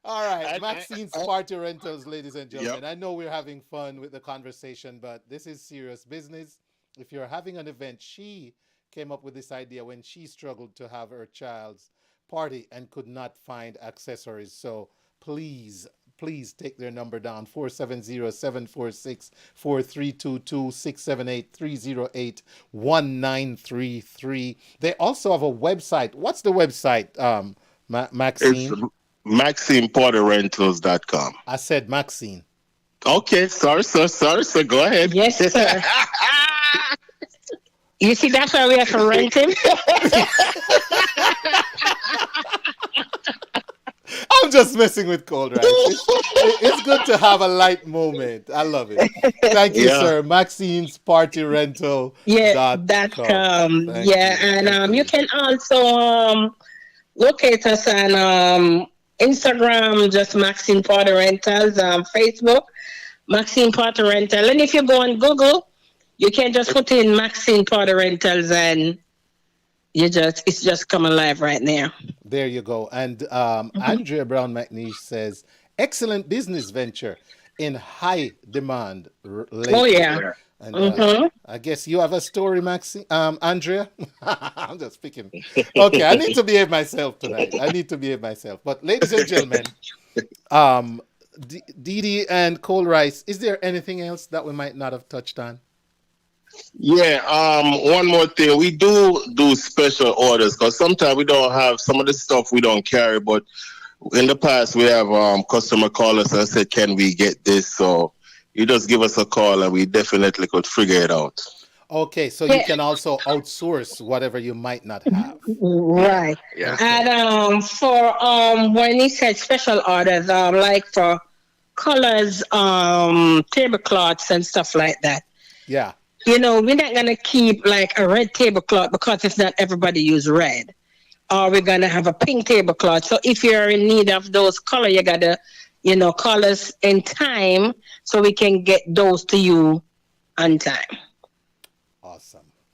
All right, And- Maxine's Party Rentals, ladies and gentlemen. Yep. I know we're having fun with the conversation, but this is serious business. If you're having an event, she came up with this idea when she struggled to have her child's party and could not find accessories. So please, please take their number down, 470-746-4322, 678-308-1933. They also have a website. What's the website, Maxine? It's MaxinePartyRentals.com. I said Maxine. Okay, sorry, sir. Go ahead. Yes, sir. You see, that's why we have to rent him. I'm just messing with cold rice. It's good to have a light moment. I love it. Thank you, Yeah. sir. Maxine's Party Rental. Yeah, dot com. Thank yeah, you. and Thank you can also locate us on Instagram, just Maxine Party Rentals, Facebook, Maxine Party Rental. And if you go on Google, you can just put in Maxine Party Rentals and it's just coming live right now. There you go. And Andrea Brown McNeish says, excellent business venture in high demand lately. Oh, yeah. And I guess you have a story, Maxine, Andrea. I'm just picking. Okay, I need to behave myself tonight. But ladies and gentlemen, Deedee and Cold Rice, is there anything else that we might not have touched on? Yeah, one more thing. We do special orders because sometimes we don't have some of the stuff we don't carry, but in the past we have customer call us and said, can we get this? So you just give us a call and we definitely could figure it out. Okay, so you can also outsource whatever you might not have. Right. Yeah. And for when he said special orders, like for colors, tablecloths and stuff like that. Yeah. You know, we're not gonna keep like a red tablecloth because it's not everybody use red. Or we're gonna have a pink tablecloth. So if you're in need of those color, you gotta, call us in time so we can get those to you on time.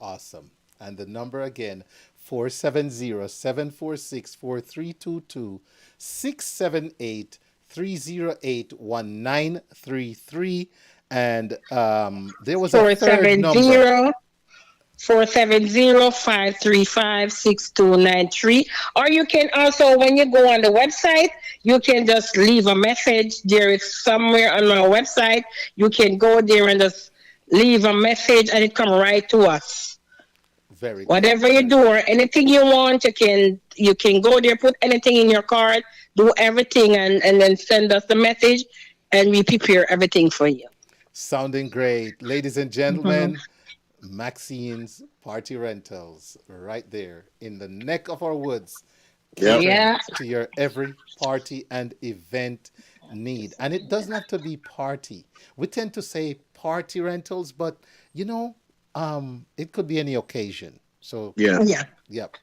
Awesome. And the number again, 470-746-4322, 678-308-1933. And there was a third number. 470-535-6293. Or you can also, when you go on the website, you can just leave a message. There is somewhere on our website. You can go there and just leave a message and it come right to us. Very good. Whatever you do or anything you want, you can go there, put anything in your card, do everything and then send us the message and we prepare everything for you. Sounding great. Ladies and gentlemen, Maxine's Party Rentals right there in the neck of our woods. Yeah. To your every party and event need. And it doesn't have to be party. We tend to say party rentals, but it could be any occasion. So yep.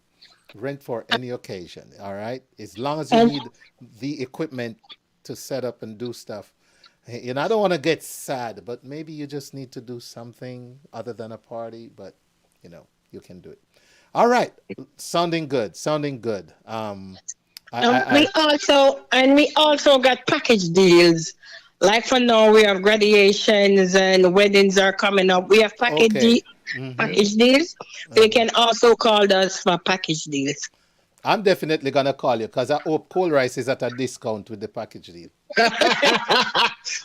Rent for any occasion. All right. As long as you need the equipment to set up and do stuff. I don't want to get sad, but maybe you just need to do something other than a party, but you can do it. All right. Sounding good. We also got package deals. Like for now, we have graduations and weddings are coming up. We have package deals. So you can also call us for package deals. I'm definitely going to call you because I hope Cold Rice is at a discount with the package deal.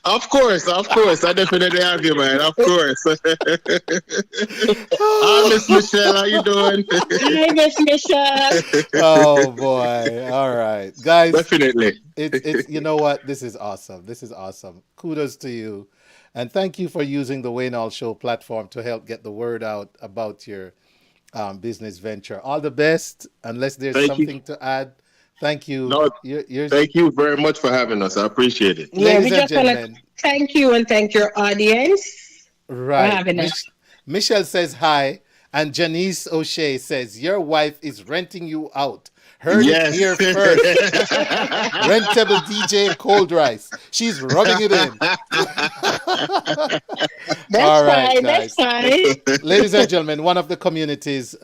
Of course. I definitely have you, man. Of course. Hi, Miss Michelle. How you doing? Hi, Miss Michelle. Oh, boy. All right. Guys. Definitely. It's you know what? This is awesome. Kudos to you. And thank you for using the Wayne All Show platform to help get the word out about your business venture. All the best, unless there's something to add. Thank you. No, thank you very much for having us. I appreciate it. Yeah, we just want to thank you and thank your audience. Right. Michelle says hi, and Janice O'Shea says your wife is renting you out. Heard it here first. Rentable DJ Cold Rice. She's rubbing it in. All right, guys. That's fine. Ladies and gentlemen, one of the community's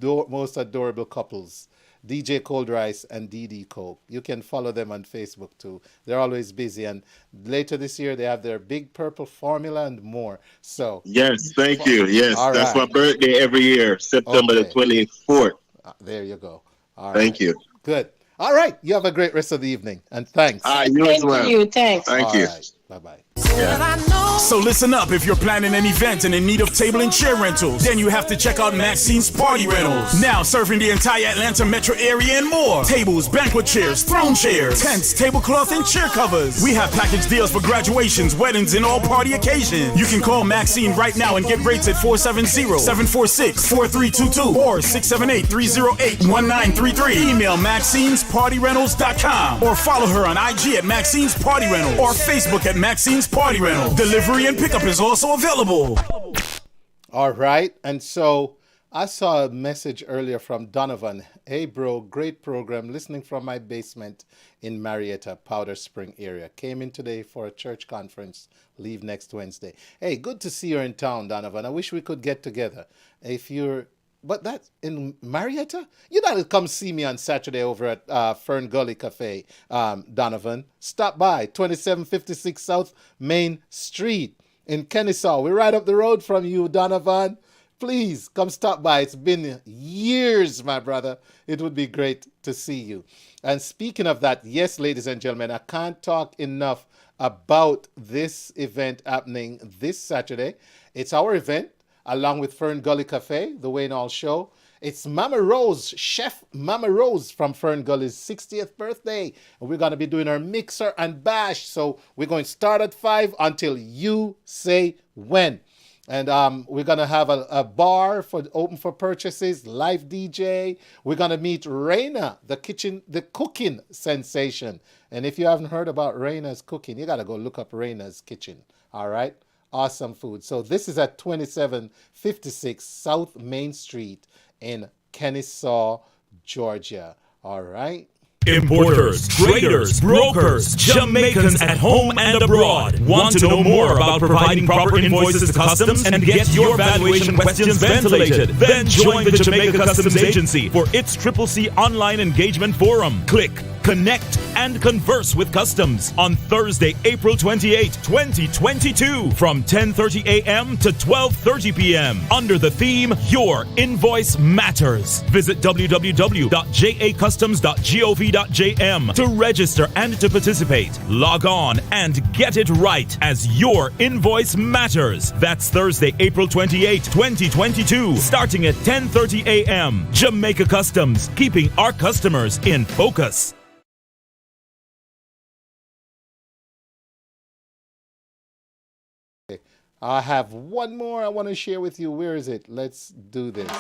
most adorable couples, DJ Cold Rice and Deedee Coke. You can follow them on Facebook too. They're always busy, and later this year they have their Big Purple Formula and more. So yes, thank you. Yes, all that's right. my birthday every year, September the 24th. There you go. All Thank you. Good. All right. You have a great rest of the evening, and thanks. You as well. Thank you. Thanks. Thank you. Right. Bye-bye. So listen up, if you're planning an event and in need of table and chair rentals, then you have to check out Maxine's Party Rentals. Now serving the entire Atlanta metro area and more. Tables, banquet chairs, throne chairs, tents, tablecloth, and chair covers. We have package deals for graduations, weddings, and all party occasions. You can call Maxine right now and get rates at 470-746-4322 or 678-308-1933. Email maxinespartyrentals.com or follow her on IG at Maxine's Party Rentals or Facebook at Maxine's Party Rentals. Delivery and pickup is also available. All right. And so I saw a message earlier from Donovan. Hey, bro, great program. Listening from my basement in Marietta, Powder Spring area. Came in today for a church conference. Leave next Wednesday. Hey, good to see you in town, Donovan. I wish we could get together. But that's in Marietta? You gotta come see me on Saturday over at Fern Gully Cafe, Donovan. Stop by, 2756 South Main Street in Kennesaw. We're right up the road from you, Donovan. Please come stop by. It's been years, my brother. It would be great to see you. And speaking of that, yes, ladies and gentlemen, I can't talk enough about this event happening this Saturday. It's our event, along with Fern Gully Cafe, the Wayne Hall Show. It's Mama Rose, Chef Mama Rose from Fern Gully's 60th birthday. And we're going to be doing our mixer and bash. So we're going to start at 5 until you say when. And we're going to have a bar open for purchases, live DJ. We're going to meet Raina, the cooking sensation. And if you haven't heard about Raina's cooking, you got to go look up Raina's kitchen. All right? Awesome food. So this is at 2756 South Main Street in Kennesaw, Georgia. All right. Importers, traders, brokers, Jamaicans at home and abroad. Want to know more about providing proper invoices to customs and get your valuation questions ventilated? Then join the Jamaica Customs Agency for its CCC online engagement forum. Click, connect, and converse with customs on Thursday, April 28, 2022 from 10:30 a.m. to 12:30 p.m. under the theme Your Invoice Matters. Visit www.jacustoms.gov.jm to register and to participate. Log on and get it right as Your Invoice Matters. That's Thursday, April 28, 2022 starting at 10:30 a.m. Jamaica Customs, keeping our customers in focus. I have one more I want to share with you. Where is it? Let's do this.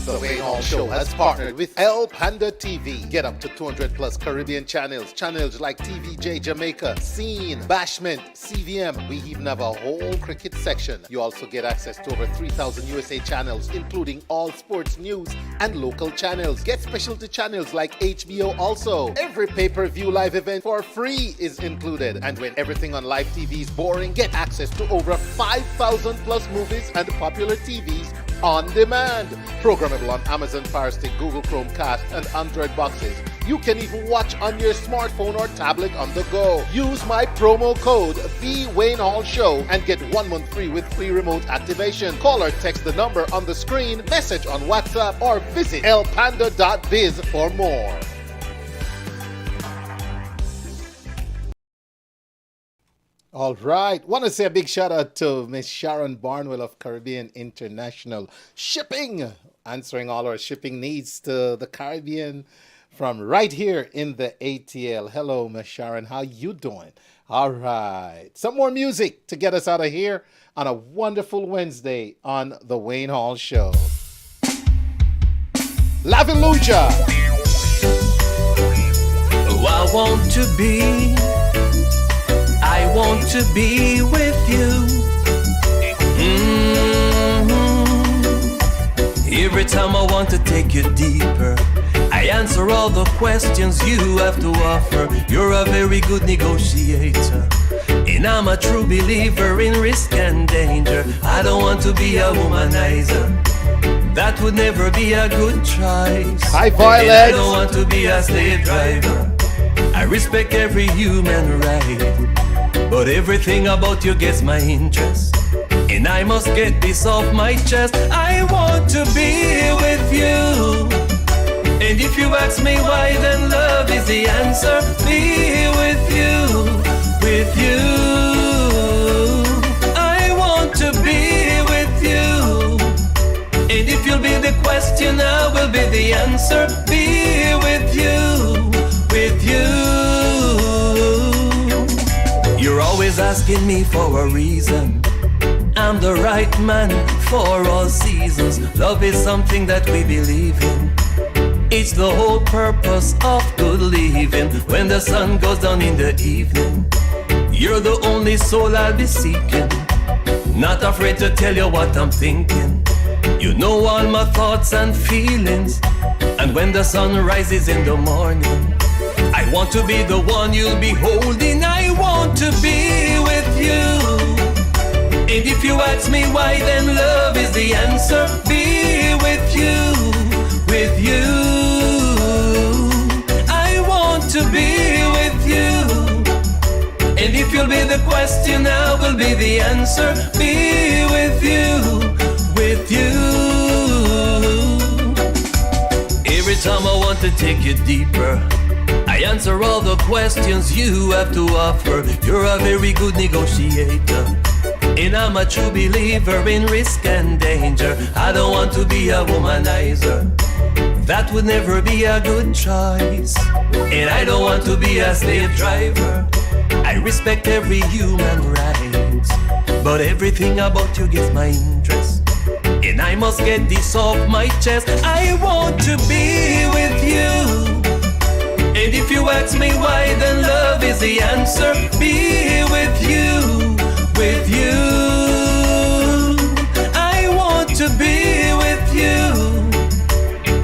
The Wayne Hall Show has partnered with El Panda TV. Get up to 200 plus Caribbean channels. Channels like TVJ Jamaica, Scene, Bashment, CVM. We even have a whole cricket section. You also get access to over 3,000 USA channels, including all sports news and local channels. Get specialty channels like HBO also. Every pay-per-view live event for free is included. And when everything on live TV is boring, get access to over 5,000 plus movies and popular TVs on demand. Programmable on Amazon Fire Stick, Google Chromecast, and Android boxes. You can even watch on your smartphone or tablet on the go. Use my promo code TheWayneHallShow and get 1 month free with free remote activation. Call or text the number on the screen, message on WhatsApp, or visit elpanda.biz for more. All right. Want to say a big shout out to Miss Sharon Barnwell of Caribbean International Shipping, answering all our shipping needs to the Caribbean from right here in the ATL. Hello, Miss Sharon. How you doing? All right. Some more music to get us out of here on a wonderful Wednesday on the Wayne Hall Show. Laviluja. Oh, I want to be with you. Every time I want to take you deeper, I answer all the questions you have to offer. You're a very good negotiator, and I'm a true believer in risk and danger. I don't want to be a womanizer. That would never be a good choice. Hi, Violet. And I don't want to be a slave driver. I respect every human right, but everything about you gets my interest, and I must get this off my chest. I want to be with you, and if you ask me why, then love is the answer. Be with you, with you. I want to be with you, and if you'll be the question, I will be the answer. Be with you, with you. You're always asking me for a reason. I'm the right man for all seasons. Love is something that we believe in. It's the whole purpose of good living. When the sun goes down in the evening, you're the only soul I'll be seeking. Not afraid to tell you what I'm thinking. You know all my thoughts and feelings. And when the sun rises in the morning, I want to be the one you'll be holding. I want to be with you. And if you ask me why, then love is the answer. Be with you, with you. I want to be with you. And if you'll be the question, I will be the answer. Be with you, with you. Every time I want to take you deeper, I answer all the questions you have to offer. You're a very good negotiator, and I'm a true believer in risk and danger. I don't want to be a womanizer. That would never be a good choice. And I don't want to be a slave driver. I respect every human right, but everything about you gets my interest, and I must get this off my chest. I want to be with you, and if you ask me why, then love is the answer. Be with you, with you. I want to be with you,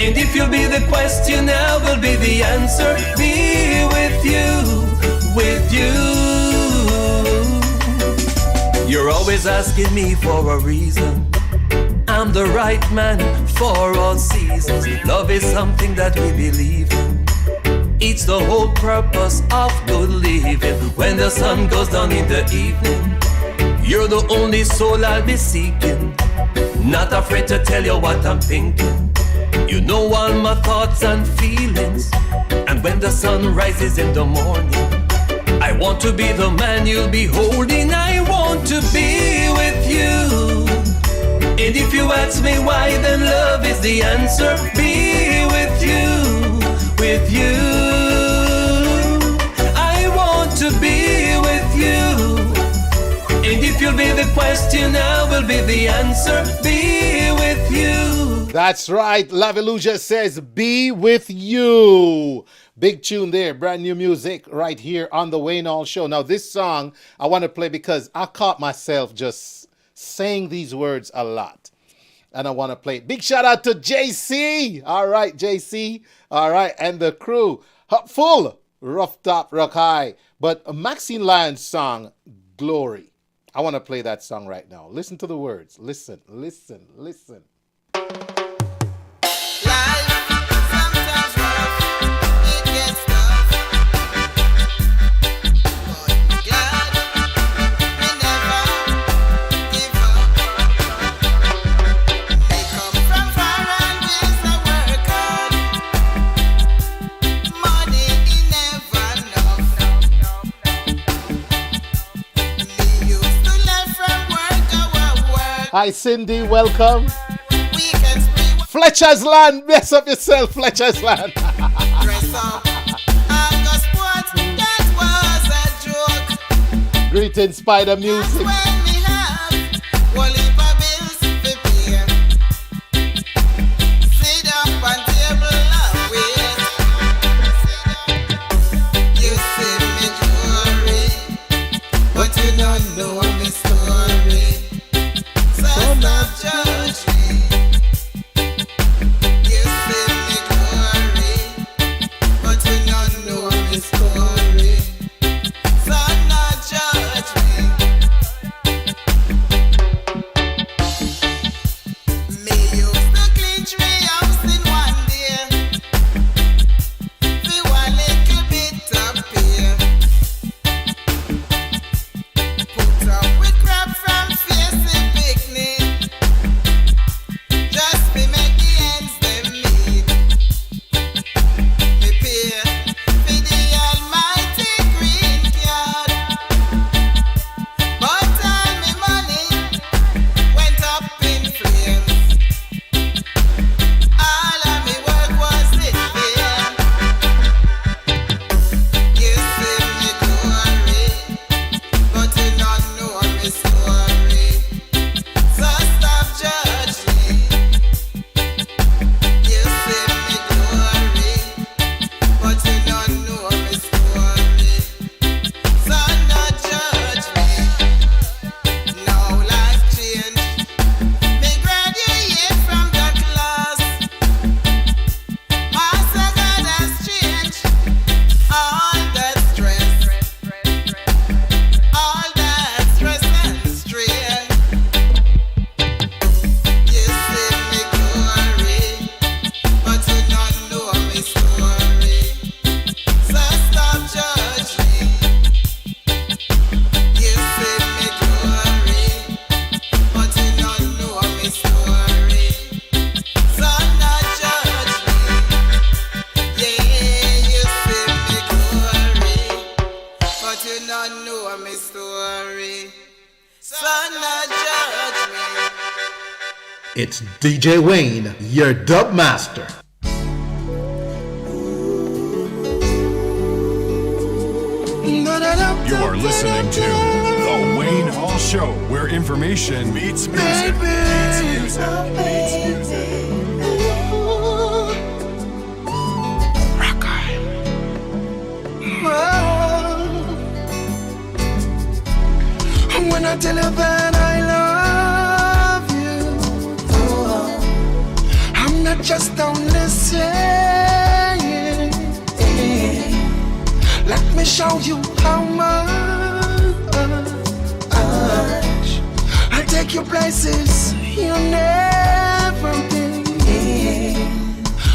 and if you'll be the question, I will be the answer. Be with you, with you. You're always asking me for a reason. I'm the right man for all seasons. Love is something that we believe in. It's the whole purpose of good living. When the sun goes down in the evening, you're the only soul I'll be seeking. Not afraid to tell you what I'm thinking. You know all my thoughts and feelings. And when the sun rises in the morning, I want to be the man you'll be holding. I want to be with you. And if you ask me why, then love is the answer. Be with you, with you. I want to be with you. And if you'll be the question, I will be the answer. Be with you. That's right. Laveluja says, be with you. Big tune there. Brand new music right here on the Wayne Hall Show. Now, this song I want to play because I caught myself just saying these words a lot, and I want to play it. Big shout out to JC. All right, JC. All right, and the crew. Full rough top, rock high. But Maxine Lyons' song, Glory. I want to play that song right now. Listen to the words. Listen, listen, listen. Hi, Cindy. Welcome. Fletcher's Land. Mess up yourself, Fletcher's Land. Greetings, Spider Music. It's DJ Wayne, your dub master. You are listening to The Wayne Hall Show, where information meets music. When I tell you that I love you, I'm not just only saying, let me show you how much I'll take you places you never been.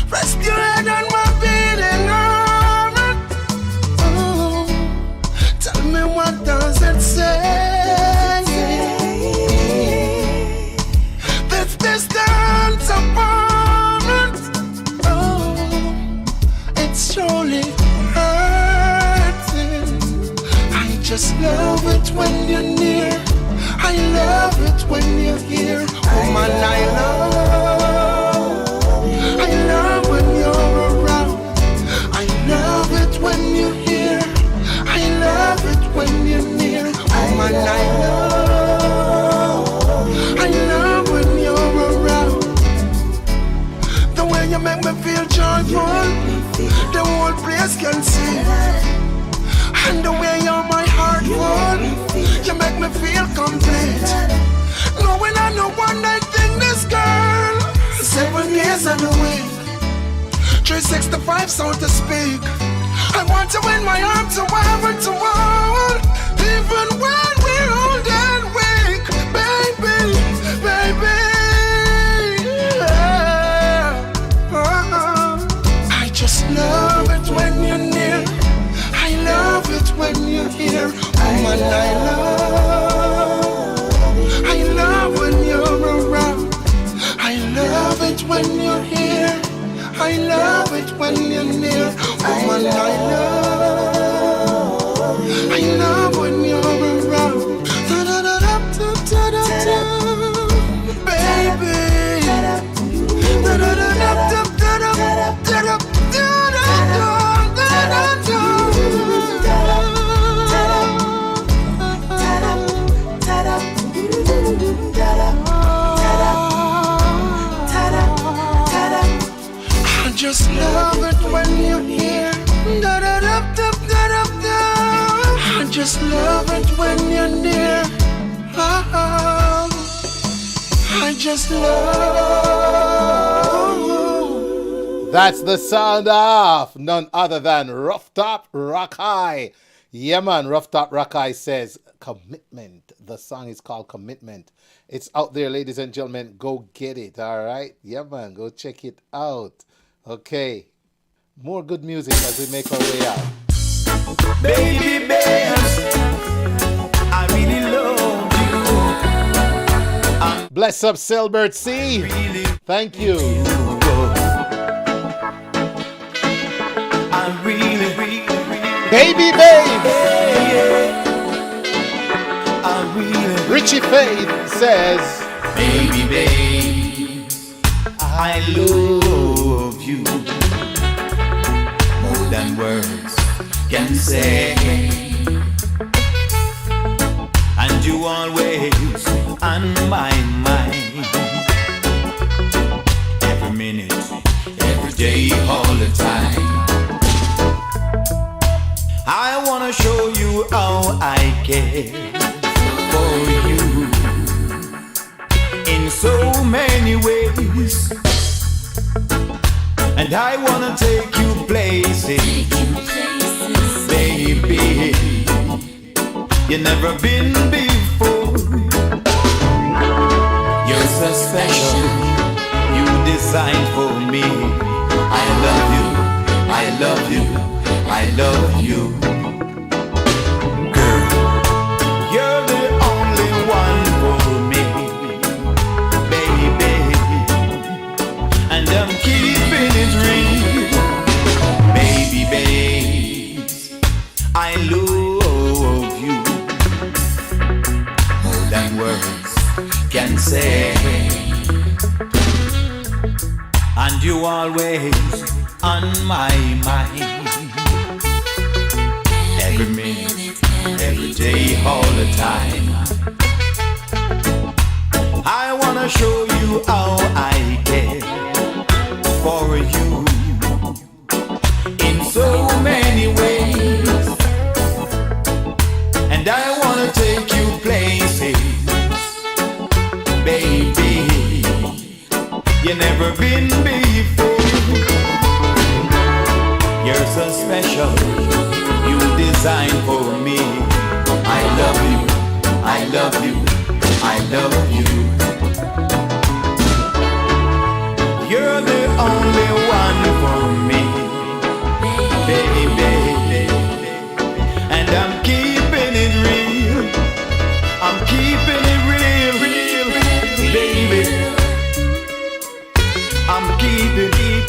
Rest your head on my beating heart. Tell me, what does it say? This distance apart, it's surely hurting. I just love it when you're near. I love it when you're here. Oh man, I love when you're around. I love it when you're here. I love it when you're near. Oh man, I love when you're around. The way you make me feel joyful, the whole place can see. And the way you're my heart full, you make me feel complete. Knowing I know one night thing, this girl, 7 days of the week, 365 so to speak. I want you in my arms, forever to hold, even when we're old and weak, baby, baby. I just love it when you're near. I love it when you're here. Oh man, I love when you're around. I love it when you're here. I love it when you're near. Oh man, I love when you're around. Baby. I just love it when you're here. I just love it when you're near. I just love. That's the sound of none other than Rough Top Rock High. Yeah, man, Rough Top Rock High says Commitment. The song is called Commitment. It's out there, ladies and gentlemen. Go get it, all right? Yeah, man, go check it out. Okay, more good music as we make our way out. Baby, babes, I really love you. Bless up, Selbert C. Thank you. I really, Baby, babe. I really, Richie Faith says, baby, babe, I love you more than words can say, and you always on my mind, every minute, every day, all the time. I wanna show you how I care for you in so many ways, and I wanna take you places, baby, you never been before. You're so special, you designed for me. I love you, I love you, I love you. Girl, you're the only one for me, baby, and I'm keeping it real. Baby, babes, I love you more than words can say. always on my mind. Every minute, every day, all the time. I wanna show you how I care for you in so many ways. And I wanna take you places, baby, you never been before. You're so special, you designed for me. I love you, I love you, I love you. You're the only one for me, baby. And I'm keeping it real, I'm keeping it real, baby. I'm keeping it.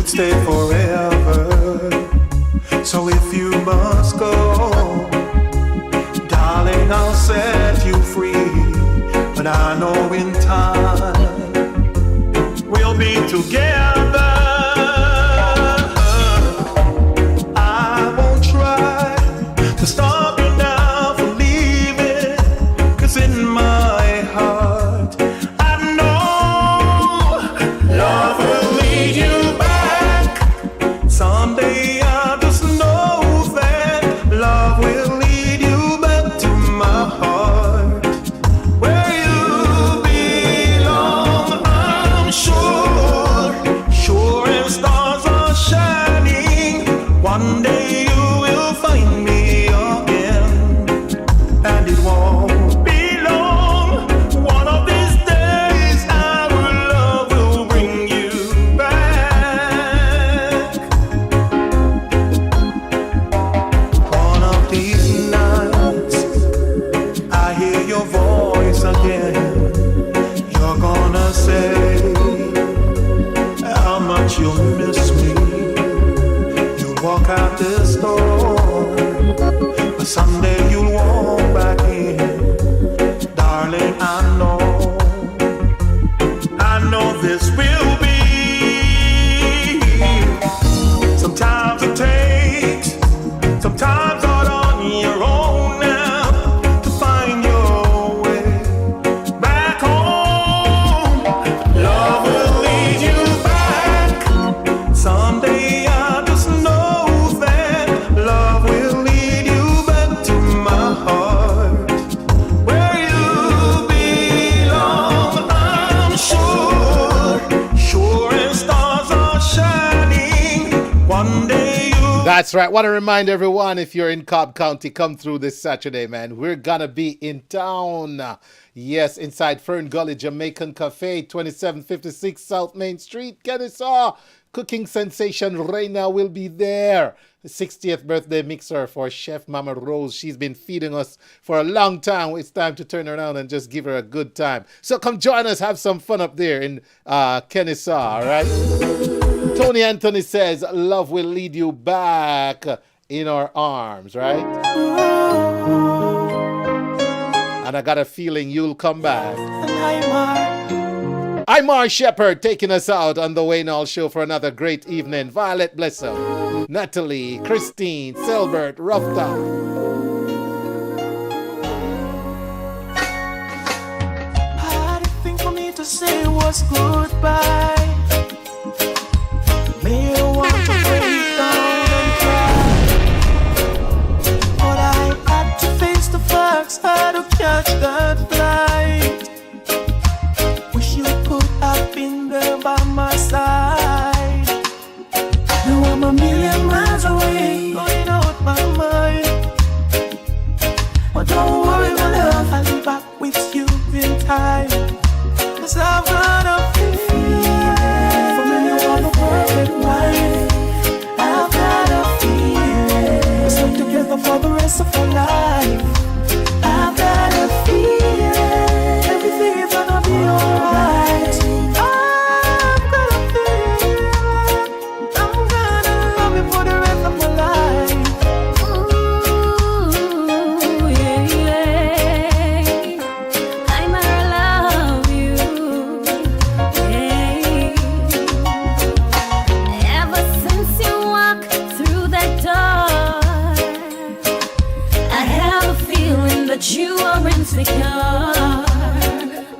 Stay forever. So if you must go, darling, I'll set you free. But I know in time we'll be together. I won't try to stop you now from leaving, 'cause in my heart I know love will lead you back. Someday I just know that love will lead you back to my heart, where you belong. I'm sure, sure as stars are shining, one day you will find me again, and it won't be long. One of these days our love will bring you back. One of these nights I hear your voice again. You're gonna say how much you'll miss me. You walk out this door, but someday you'll walk back in. Darling, I know this will be. Sometimes it takes, sometimes out on your own now, to find your way back home. Love will lead you back. Someday I just know that love will lead you back to my heart, where you belong. I'm sure, sure as stars are shining, one day you. That's right. Want to remind everyone, if you're in Cobb County, come through this Saturday, man. We're gonna be in town. Yes, inside Fern Gully Jamaican Cafe, 2756 South Main Street, Kennesaw. Cooking sensation Reina will be there. The 60th birthday mixer for Chef Mama Rose. She's been feeding us for a long time. It's time to turn around and just give her a good time. So come join us, have some fun up there in Kennesaw, all right? Tony Anthony says, love will lead you back in our arms, right? And I got a feeling you'll come back. I'm Mar Shepherd taking us out on the Wayne Hall Show for another great evening. Violet Blessom, Natalie, Christine, Selbert, Rufta. Hard thing for me to say was goodbye. May I want to break down and cry, but I had to face the facts. How to catch that flight. Wish you could have been there by my side. Now I'm a million miles away, going out my mind. But don't worry, my love, I'll be back with you in time. 'Cause I've got a feeling from you are the perfect wife. I've got a feeling we'll stay together for the rest of our life. I've got a feeling everything is gonna be alright. I've got a feeling I'm gonna love you for the rest of my life. Ooh, yeah, yeah. I'm gonna love you. Yeah. Ever since you walked through that door, I have a feeling that you are insecure.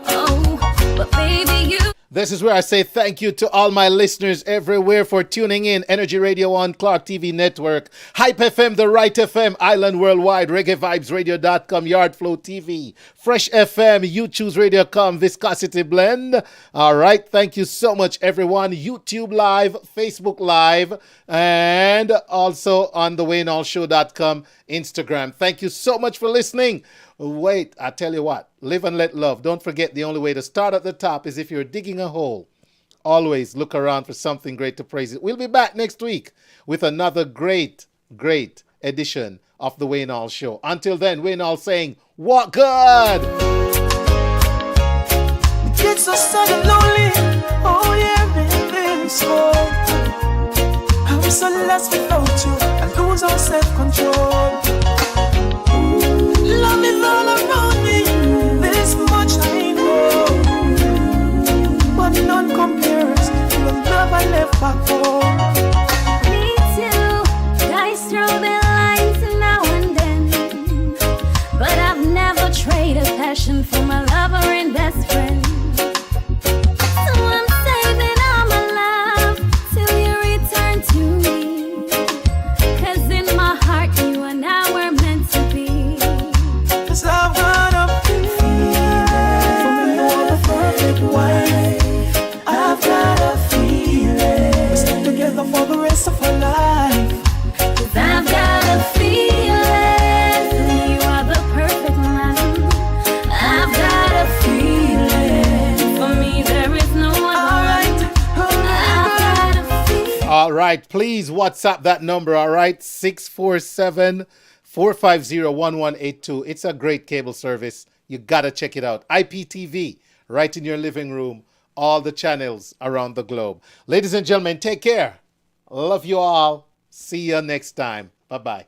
Oh, but baby, you. This is where I say thank you to all my listeners everywhere for tuning in. Energy Radio on Clark TV Network, Hype FM, The Right FM, Island Worldwide, ReggaeVibesRadio.com, Yardflow TV, Fresh FM, You Choose Radio.com, Viscosity Blend. All right, thank you so much, everyone. YouTube Live, Facebook Live, and also on thewaynallshow.com, Instagram. Thank you so much for listening. Wait, I tell you what, live and let love. Don't forget, the only way to start at the top is if you're digging a hole. Always look around for something great to praise it. We'll be back next week with another great edition of The Wayne All Show. Until then, Wayne All saying, walk good! It's so sad and lonely. Oh yeah, baby, so I'm so lost without you. I lose all self-control. Love is all around me. This much I know, but none compares to the love I left back home. Me too. Guys throw their lines now and then, but I've never traded passion for my lover and best friend. So I'm saving all my love till you return to me. 'Cause in my heart you and I were meant to be. 'Cause I've got a feeling from you are the perfect wife. I've got a feeling we'll stay together for the rest of our life. 'Cause I've got a feeling you are the perfect man. I've got a feeling for me there is no one. Alright, I've got a feeling. All right, please WhatsApp that number, all right? 647-450-1182. It's a great cable service. You got to check it out. IPTV, right in your living room. All the channels around the globe. Ladies and gentlemen, take care. Love you all. See you next time. Bye-bye.